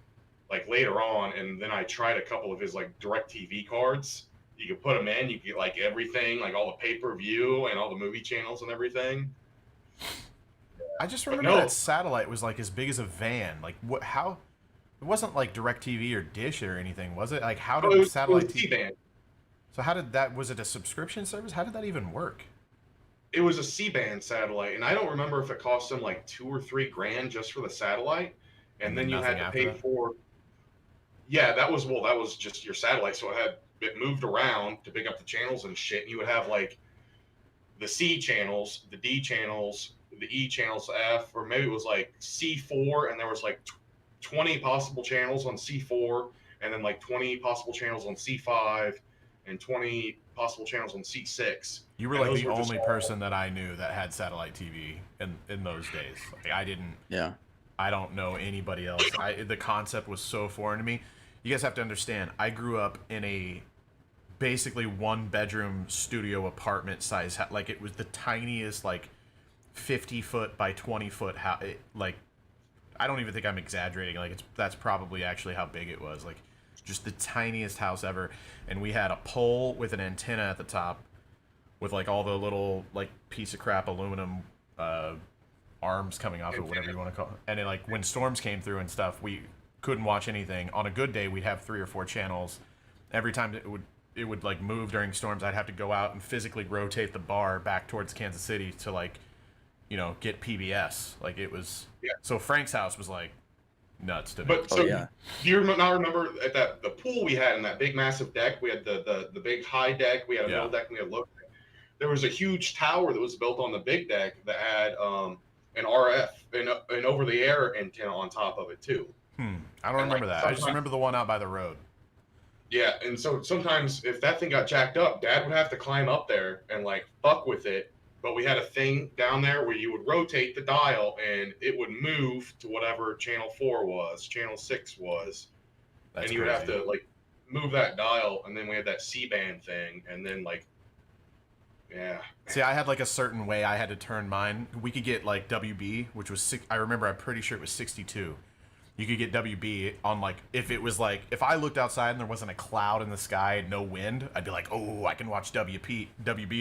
like later on, and then I tried a couple of his like DirecTV cards. You could put them in, you could get like everything, like all the pay-per-view and all the movie channels and everything.
I just remember that satellite was like as big as a van. Like what? How? It wasn't like DirecTV or Dish or anything, was it? Like how did the satellite
C-band?
So how did that? Was it a subscription service? How did that even work?
It was a C-band satellite, and I don't remember if it cost them like $2 or $3 grand just for the satellite, and then you had to pay for. Yeah, that was just your satellite, so it moved around to pick up the channels and shit. And you would have like the C channels, the D channels, the E channels, F, or maybe it was like C4, and there was like 20 possible channels on C4, and then like 20 possible channels on C5, and 20 possible channels on C6.
You were like the only person that I knew that had satellite TV in those days. Like I didn't.
Yeah.
I don't know anybody else. The concept was so foreign to me. You guys have to understand, I grew up in a basically 1-bedroom studio apartment size. Like it was the tiniest like 50-foot by 20-foot house. Like, I don't even think I'm exaggerating. Like, that's probably actually how big it was. Like, just the tiniest house ever. And we had a pole with an antenna at the top with, like, all the little, like, piece of crap aluminum arms coming off it, whatever you want to call it. And, like, when storms came through and stuff, we couldn't watch anything. On a good day, we'd have 3 or 4 channels. Every time it would like move during storms, I'd have to go out and physically rotate the bar back towards Kansas City to, like, you know, get PBS. Like, it was so Frank's house was like nuts to me.
But so do you not remember at the pool we had in that big massive deck? We had the big high deck, we had a middle deck, and we had a low deck. There was a huge tower that was built on the big deck that had an RF and over the air antenna on top of it too.
I don't remember that. I just remember the one out by the road.
Yeah, and so sometimes if that thing got jacked up, Dad would have to climb up there and, like, fuck with it. But we had a thing down there where you would rotate the dial and it would move to whatever channel 4 was, channel 6 was.
That's
and you
crazy.
would have to, like, move that dial, and then we had that C-band thing, and then, like, yeah.
See, I had, like, a certain way I had to turn mine. We could get, like, WB, which was I remember, I'm pretty sure it was 62. You could get WB on, like, if it was, like, if I looked outside and there wasn't a cloud in the sky and no wind, I'd be like, oh, I can watch WB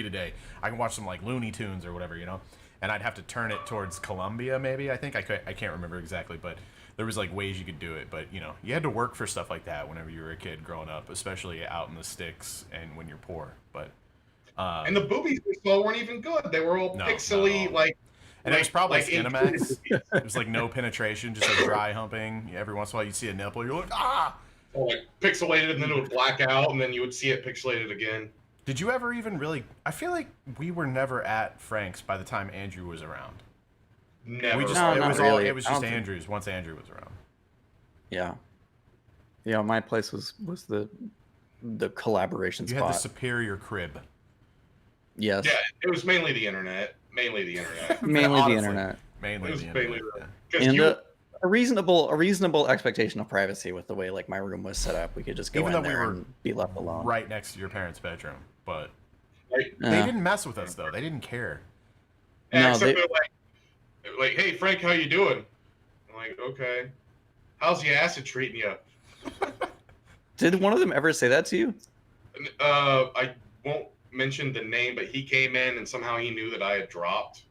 today. I can watch some, like, Looney Tunes or whatever, you know? And I'd have to turn it towards Columbia, maybe, I think. I can't remember exactly, but there was, like, ways you could do it. But, you know, you had to work for stuff like that whenever you were a kid growing up, especially out in the sticks and when you're poor. But
and the boobies we saw weren't even good. They were all pixely, like...
And it was probably like Skinamax. It was like no penetration, just like dry humping. Every once in a while you'd see a nipple, you're like, ah!
Or like pixelated, and then it would black out, and then you would see it pixelated again.
Did you ever even really... I feel like we were never at Frank's by the time Andrew was around.
Never.
We just,
No,
it was
really.
it was just Andrew's once Andrew was around.
Yeah. Yeah, my place was the collaboration
You
spot.
had the superior crib.
Yes.
Yeah, it was mainly the internet. Mainly the internet.
Mainly
Honestly,
the internet.
Mainly
It was
the internet.
mainly
yeah.
And a reasonable expectation of privacy with the way, like, my room was set up. We could just go
Even
in
though we
there
were
and be left alone.
Right next to your parents' bedroom. But
Like,
they didn't mess with us, though. They didn't care.
yeah,
No,
except
they-
they're like, hey, Frank, how you doing? I'm like, okay. How's the acid treating you?
Did one of them ever say that to you?
I won't mention the name, but he came in and somehow he knew that I had dropped.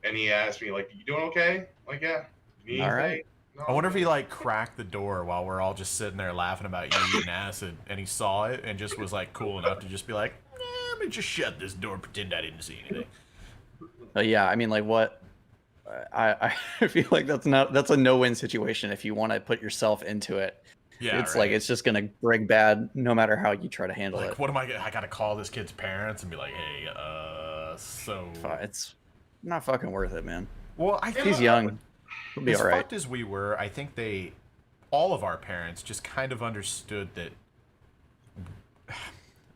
And he asked me, like, you doing okay? Like, yeah. You need
All
anything?
right.
No,
I wonder if
okay.
he, like, cracked the door while we're all just sitting there laughing about you eating acid, and he saw it and just was, like, cool enough to just be like, let me just shut this door, pretend I didn't see anything.
Yeah, I mean, like, what? I feel like that's a no-win situation if you want to put yourself into it.
Yeah,
It's
right.
like it's just gonna break bad no matter how you try to handle
Like,
it.
what am I gotta call this kid's parents and be like, hey, so...
It's not fucking worth it, man.
Well, I think
He's young. He'll be
as
all right.
fucked as we were, I think all of our parents just kind of understood that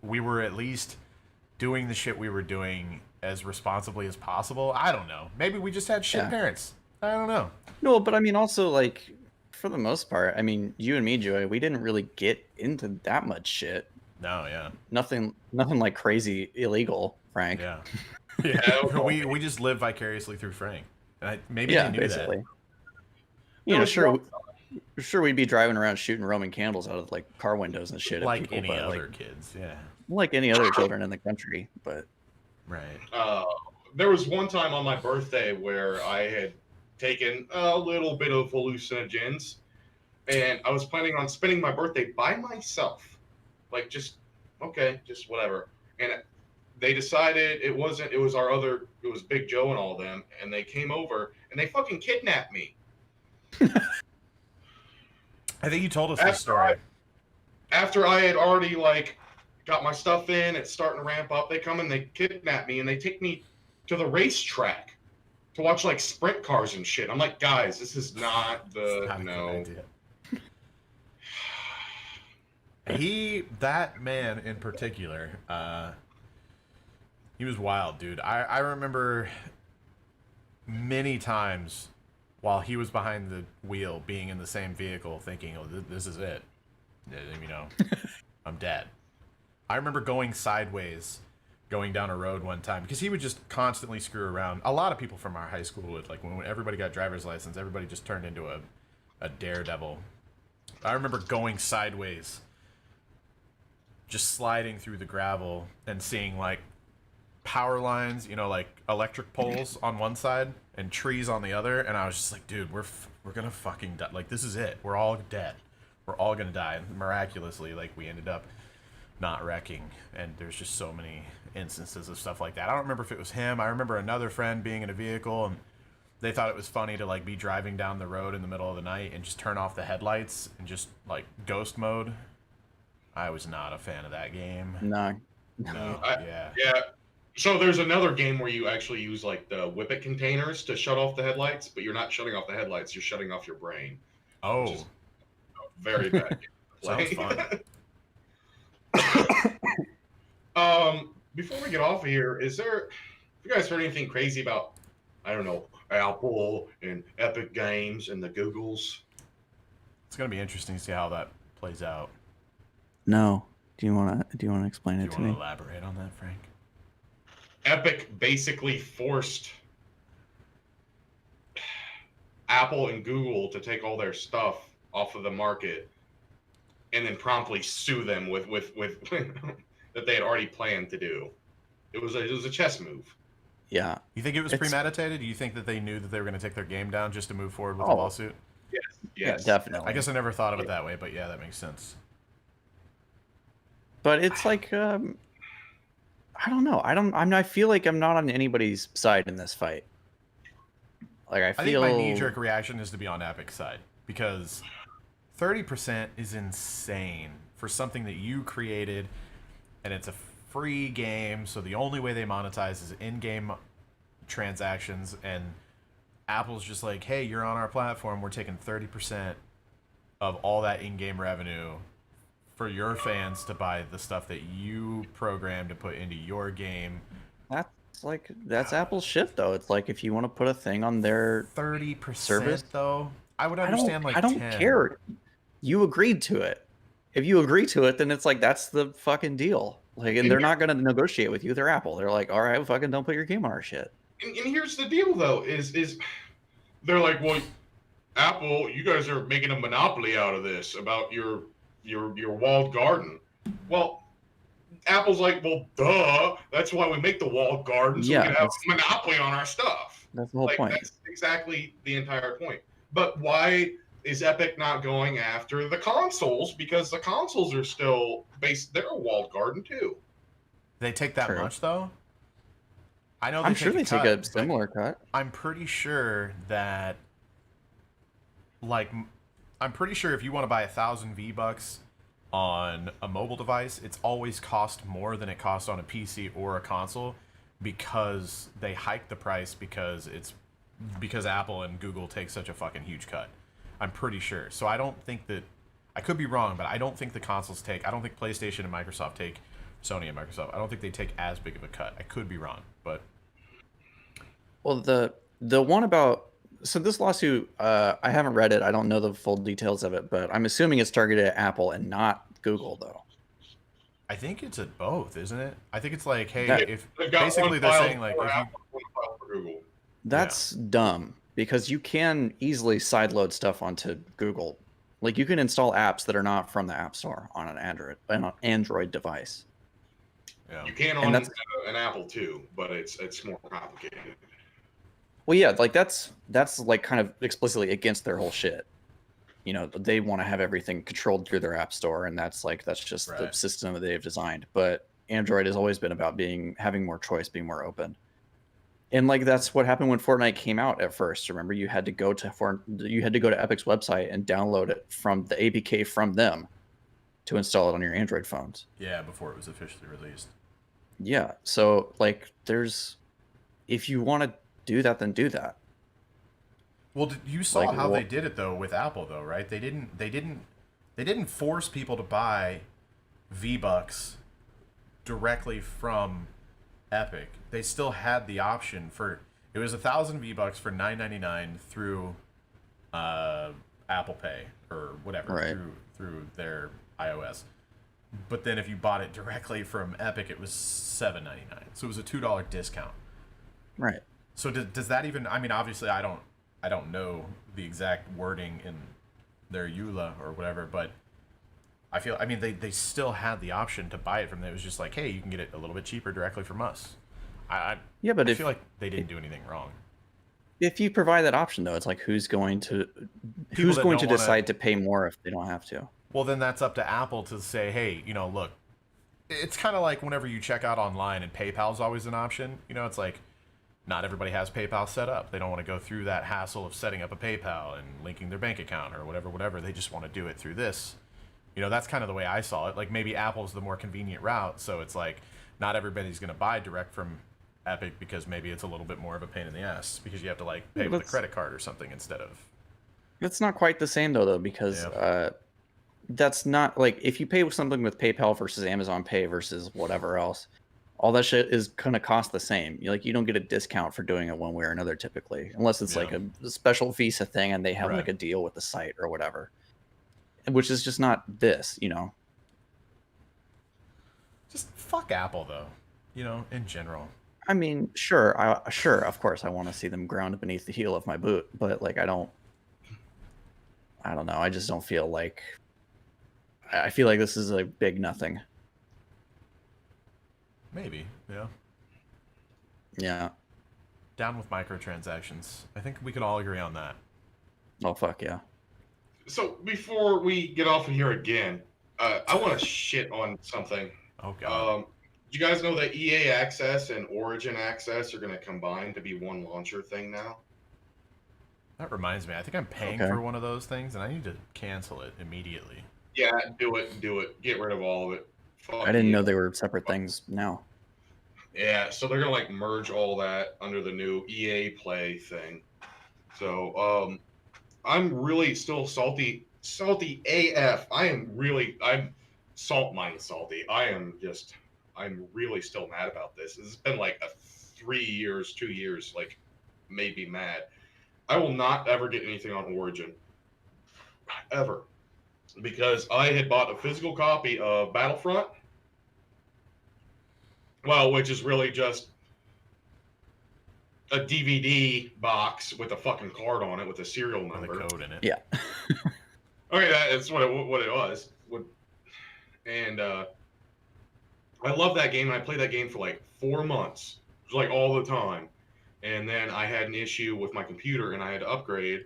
we were at least doing the shit we were doing as responsibly as possible. I don't know. Maybe we just had shit
Yeah.
parents. I don't know.
No, but I mean, also, like, for the most part, I mean, you and me, Joey, we didn't really get into that much shit.
No, yeah.
Nothing like crazy illegal, Frank.
Yeah.
Yeah,
Yeah. we just live vicariously through Frank. And maybe
Yeah,
they knew
basically.
that.
You
There
know,
was
sure, we'd be driving around shooting Roman candles out of, like, car windows and shit. At
Like
people,
any
but,
other
like,
kids, yeah.
like any other children in the country. But
Right.
There was one time on my birthday where I had taken a little bit of hallucinogens, and I was planning on spending my birthday by myself, like just whatever. And they decided it was Big Joe and all of them, and they came over and they fucking kidnapped me.
I think you told us this story.
After I had already, like, got my stuff in, it's starting to ramp up. They come and they kidnap me and they take me to the racetrack to watch, like, sprint cars and shit. I'm like, guys, this is not the
It's not a
no.
good idea. That man in particular, he was wild, dude. I remember many times while he was behind the wheel, being in the same vehicle, thinking, "Oh, this is it. You know, I'm dead." I remember going sideways going down a road one time because he would just constantly screw around. A lot of people from our high school would, like, when everybody got driver's license, everybody just turned into a daredevil. I remember going sideways, just sliding through the gravel and seeing, like, power lines, you know, like electric poles on one side and trees on the other, and I was just like, dude, we're gonna fucking die. Like, this is it. We're all dead. We're all gonna die. And miraculously, like, we ended up not wrecking, and there's just so many instances of stuff like that. I don't remember if it was him. I remember another friend being in a vehicle, and they thought it was funny to, like, be driving down the road in the middle of the night and just turn off the headlights and just, like, ghost mode. I was not a fan of that game.
No.
Yeah.
Yeah. So there's another game where you actually use, like, the whippet containers to shut off the headlights, but you're not shutting off the headlights, you're shutting off your brain.
Oh.
Which is a very bad game to play.
Sounds fun.
Before we get off of here, have you guys heard anything crazy about, I don't know, Apple and Epic Games and the Googles?
It's gonna be interesting to see how that plays out.
No. Do you wanna explain it to
Do you
me?
want to elaborate on that, Frank?
Epic basically forced Apple and Google to take all their stuff off of the market and then promptly sue them with that they had already planned to do. It was a chess move.
Yeah.
You think it was premeditated? Do you think that they knew that they were going to take their game down just to move forward with the lawsuit?
Yes.
Yeah, definitely.
I guess I never thought of it that way, but yeah, that makes sense.
But it's like, I don't know. I feel like I'm not on anybody's side in this fight. Like, I
think my knee-jerk reaction is to be on Epic's side, because 30% is insane for something that you created, and it's a free game, so the only way they monetize is in-game transactions, and Apple's just like, hey, you're on our platform, we're taking 30% of all that in-game revenue for your fans to buy the stuff that you programmed to put into your game.
That's Apple's shift, though. It's like, if you want to put a thing on their
30%
service,
though, I would understand.
I don't care. You agreed to it. If you agree to it, then it's like, that's the fucking deal. Like, and they're not going to negotiate with you. They're Apple. They're like, all right, fucking don't put your game on our shit.
And here's the deal, though, is they're like, well, Apple, you guys are making a monopoly out of this about your walled garden. Well, Apple's like, well, duh. That's why we make the walled garden, so we can have a monopoly on our stuff.
That's the whole point.
That's exactly the entire point. But why is Epic not going after the consoles? Because the consoles are still they're a walled garden too.
They take that much, though? I know.
I'm sure they take a similar cut.
I'm pretty sure that, like, I'm pretty sure if you want to buy 1,000 V-Bucks on a mobile device, it's always cost more than it costs on a PC or a console, because they hike the price because Apple and Google take such a fucking huge cut. I'm pretty sure. So I don't think that, I could be wrong, but I don't think the consoles take, I don't think PlayStation and Microsoft take, Sony and Microsoft, I don't think they take as big of a cut. I could be wrong, but.
Well, the one about, so this lawsuit, I haven't read it. I don't know the full details of it, but I'm assuming it's targeted at Apple and not Google, though.
I think it's at both, isn't it? I think it's like, hey, if
basically
they're saying, like, if
Apple, one file for Google.
That's dumb, because you can easily sideload stuff onto Google. Like, you can install apps that are not from the App Store on an Android device.
Yeah. You can on an Apple too, but it's more complicated.
Well, yeah, like that's like kind of explicitly against their whole shit. You know, they want to have everything controlled through their App Store, and that's just the system that they've designed. But Android has always been about having more choice, being more open. And like, that's what happened when Fortnite came out at first. Remember, you had to go to Epic's website and download it from the APK from them to install it on your Android phones.
Yeah, before it was officially released.
Yeah, so like, if you want to do that, then do that.
Well, you saw how they did it though with Apple, though, right? They didn't force people to buy V-Bucks directly from Epic. They still had the option for, it was 1,000 V-Bucks for $9.99 through Apple Pay or whatever, through their iOS. But then if you bought it directly from Epic, it was $7.99. So it was a $2 discount.
Right.
So does that even? I mean, obviously, I don't know the exact wording in their EULA or whatever, but I mean, they still had the option to buy it from them. It was just like, hey, you can get it a little bit cheaper directly from us.
Yeah, but
I feel like they didn't do anything wrong.
If you provide that option, though, it's like who's going to decide to pay more if they don't have to?
Well, then that's up to Apple to say, hey, look, it's kind of like whenever you check out online and PayPal's always an option. It's like not everybody has PayPal set up. They don't want to go through that hassle of setting up a PayPal and linking their bank account or whatever. They just want to do it through this. That's kind of the way I saw it. Like maybe Apple's the more convenient route. So it's like not everybody's going to buy direct from Epic because maybe it's a little bit more of a pain in the ass because you have to like pay with a credit card or something instead of.
It's not quite the same though, because that's not like if you pay with something with PayPal versus Amazon Pay versus whatever else, all that shit is gonna cost the same. You don't get a discount for doing it one way or another typically, unless it's like a special Visa thing and they have like a deal with the site or whatever, which is just not this.
Just fuck Apple though, in general.
I mean, sure, of course, I want to see them ground beneath the heel of my boot, but like, I don't know. I just don't feel like. I feel like this is a big nothing.
Maybe, yeah.
Yeah.
Down with microtransactions. I think we could all agree on that.
Oh fuck yeah.
So before we get off of here again, I want to shit on something.
Oh god.
Do you guys know that EA Access and Origin Access are going to combine to be one launcher thing now?
That reminds me. I think I'm paying for one of those things, and I need to cancel it immediately.
Yeah, do it. Get rid of all of it.
Fuck I didn't know they were separate things now.
Yeah, so they're going to like merge all that under the new EA Play thing. So I'm really still salty AF. I'm salt mine salty. I'm really still mad about this. This has been like 2 years, like made me mad. I will not ever get anything on Origin. Ever. Because I had bought a physical copy of Battlefront. Well, which is really just a DVD box with a fucking card on it with a serial number.
With a code in it.
Yeah.
Okay, that's what it was. And I love that game, and I played that game for like 4 months. It was like all the time. And then I had an issue with my computer, and I had to upgrade,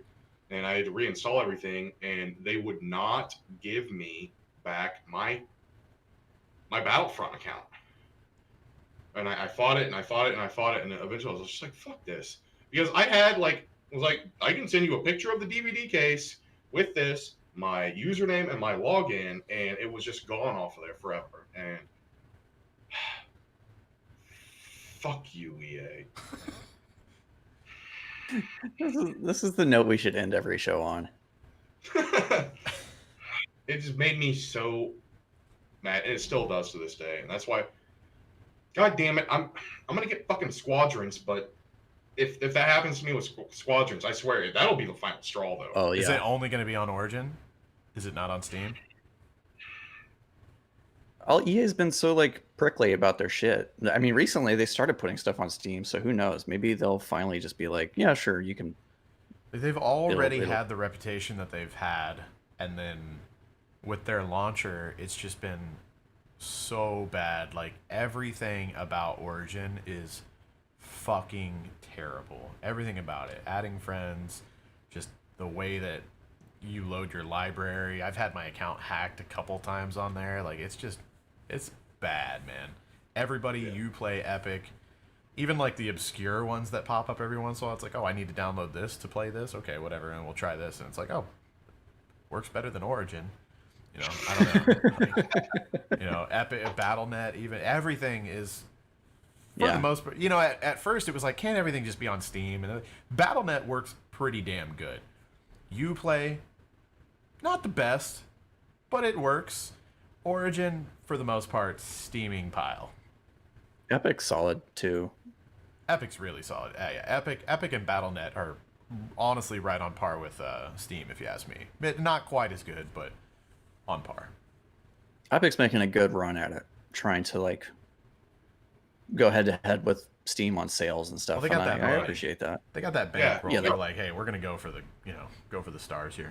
and I had to reinstall everything, and they would not give me back my Battlefront account. And I fought it, and I fought it, and I fought it, and eventually I was just like, fuck this. Because I can send you a picture of the DVD case with this, my username and my login, and it was just gone off of there forever. And fuck you, EA.
This is the note we should end every show on.
It just made me so mad, and it still does to this day. And that's why, god damn it, I'm gonna get fucking Squadrons, but if that happens to me with Squadrons, I swear that'll be the final straw, though.
Oh yeah.
Is it only going to be on Origin? Is it not on Steam?
EA's been so like prickly about their shit. I mean, recently they started putting stuff on Steam, so who knows? Maybe they'll finally just be like, yeah, sure, you can.
They've already had the reputation that they've had, and then with their launcher, it's just been so bad. Like everything about Origin is fucking terrible. Everything about it. Adding friends, just the way that you load your library. I've had my account hacked a couple times on there. Like it's bad, man. Everybody you play Epic, even like the obscure ones that pop up every once in a while, it's like, oh, I need to download this to play this. Okay, whatever, and we'll try this. And it's like, oh, works better than Origin. I don't know. Epic, Battle.net, even everything is for the most part. At first it was like, can't everything just be on Steam? And Battle.net works pretty damn good. Uplay, not the best, but it works. Origin, for the most part, steaming pile.
Epic's solid too.
Epic's really solid. Yeah, Epic and Battle.net are honestly right on par with Steam, if you ask me. Not quite as good, but on par.
Epic's making a good run at it, trying to like go head to head with Steam on sales and stuff.
Well, they got
and
that
I
money.
appreciate that.
They got that
Yeah.
bankroll.
Yeah,
They're like, hey, we're gonna go for the stars here.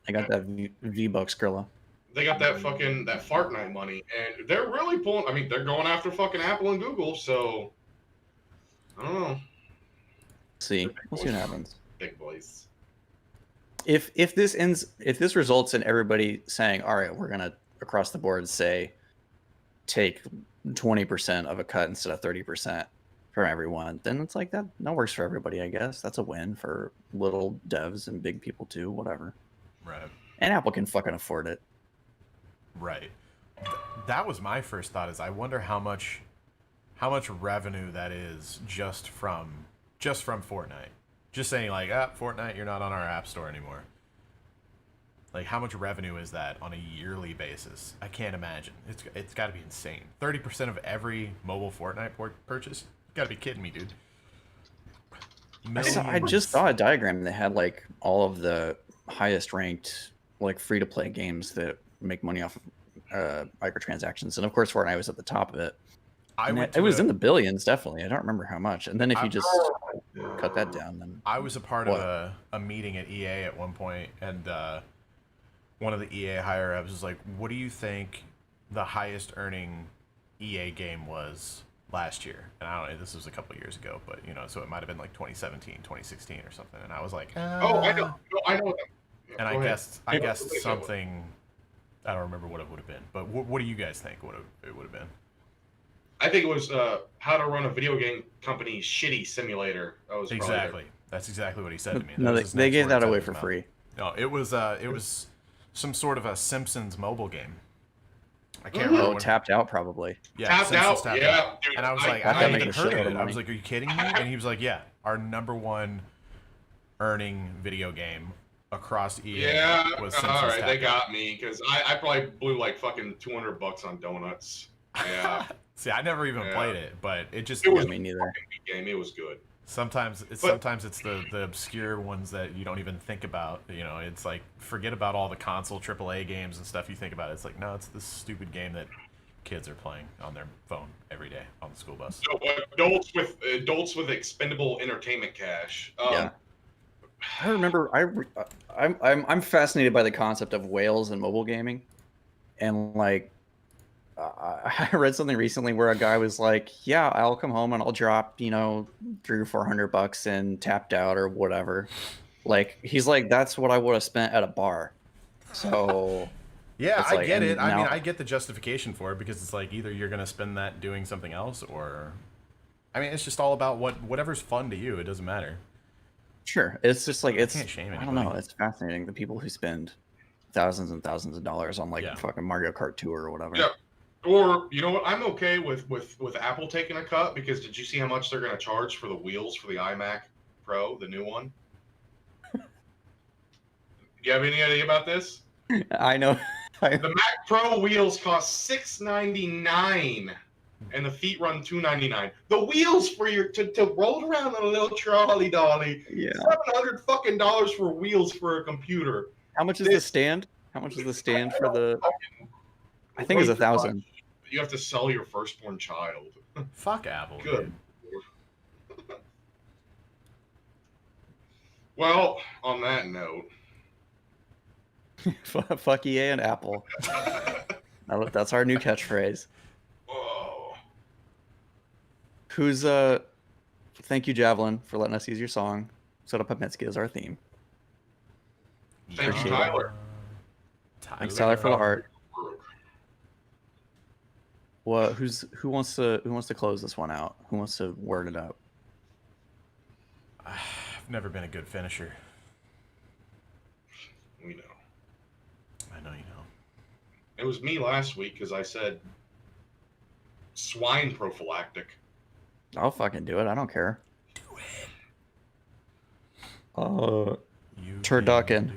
I got that V-Bucks Skrilla.
They got that fucking that Fortnite money, and they're really pulling. I mean, they're going after fucking Apple and Google. So I don't know.
See, we'll see what happens.
Big boys.
If this results in everybody saying, all right, we're gonna across the board say take 20% of a cut instead of 30% from everyone, then it's like that works for everybody, I guess. That's a win for little devs and big people too, whatever.
Right.
And Apple can fucking afford it.
Right. That was my first thought. Is I wonder how much revenue that is just from Fortnite. Just saying like, Fortnite, you're not on our app store anymore. Like, how much revenue is that on a yearly basis? I can't imagine. It's got to be insane. 30% of every mobile Fortnite purchase? You got to be kidding me, dude.
I just saw a diagram that had like all of the highest ranked like free to play games that make money off of microtransactions, and of course Fortnite was at the top of it. It was in the billions, definitely. I don't remember how much. And then if you just cut that down, then
I was a part of a meeting at EA at one point, and one of the EA higher ups was like, "What do you think the highest earning EA game was last year?" And I don't know, this was a couple of years ago, but so it might have been like 2017, 2016 or something. And I was like,
Oh, I know. No, I know that. Yeah,
and I guessed something. I don't remember what it would have been, but what do you guys think it would have been?
I think it was how to run a video game company shitty simulator. That was
exactly. That's exactly what he said to me.
No, they gave that away for free.
No, it was some sort of a Simpsons mobile game. I can't remember.
Tapped Out probably.
Yeah,
Tapped Out.
Tapped
Yeah,
Out.
dude,
And I was like,
I
I hadn't
make
even
a
heard
shitload
of
of
it. I
money.
was like, are you kidding me? And he was like, yeah, our number one earning video game across EA was Simpsons.
All right, they
Tapped Out.
got me because I probably blew like fucking $200 on donuts. Yeah.
See, I never even played it, but it
was
me neither.
a good game. It was good.
Sometimes it's the obscure ones that you don't even think about. It's like, forget about all the console AAA games and stuff you think about. It's like, no, it's this stupid game that kids are playing on their phone every day on the school bus.
So adults with expendable entertainment cash.
Yeah. I remember. I'm fascinated by the concept of whales in mobile gaming, and like, I read something recently where a guy was like, "Yeah, I'll come home and I'll drop $300 or $400 in Tapped Out or whatever." Like, he's like, "That's what I would have spent at a bar." So.
Yeah, I get it.
Now,
I get the justification for it because it's like either you're gonna spend that doing something else, or, it's just all about whatever's fun to you. It doesn't matter.
Sure, it's just like
can't shame
I
anybody.
don't know. It's fascinating, the people who spend thousands and thousands of dollars on fucking Mario Kart Tour or whatever.
Yeah. Or you know what? I'm okay with Apple taking a cut because did you see how much they're going to charge for the wheels for the iMac Pro, the new one? Do you have any idea about this?
I know.
The Mac Pro wheels cost $699, and the feet run $299. The wheels for your to roll around on a little trolley dolly.
Yeah.
$700 fucking dollars for wheels for a computer.
How much is the stand? How much is the stand for the? I think it's $1,000.
You have to sell your firstborn child.
Fuck Apple.
Good. Well, on that note.
Fuck EA and Apple. That's our new catchphrase.
Whoa.
Who's thank you, Javelin, for letting us use your song. Set up Papinski as our theme.
Thank you, Tyler.
Thanks, Tyler, for the heart. Well, who wants to close this one out? Who wants to word it up?
I've never been a good finisher.
We know.
I know you know.
It was me last week because I said swine prophylactic.
I'll fucking do it. I don't care.
Do it.
Turducken.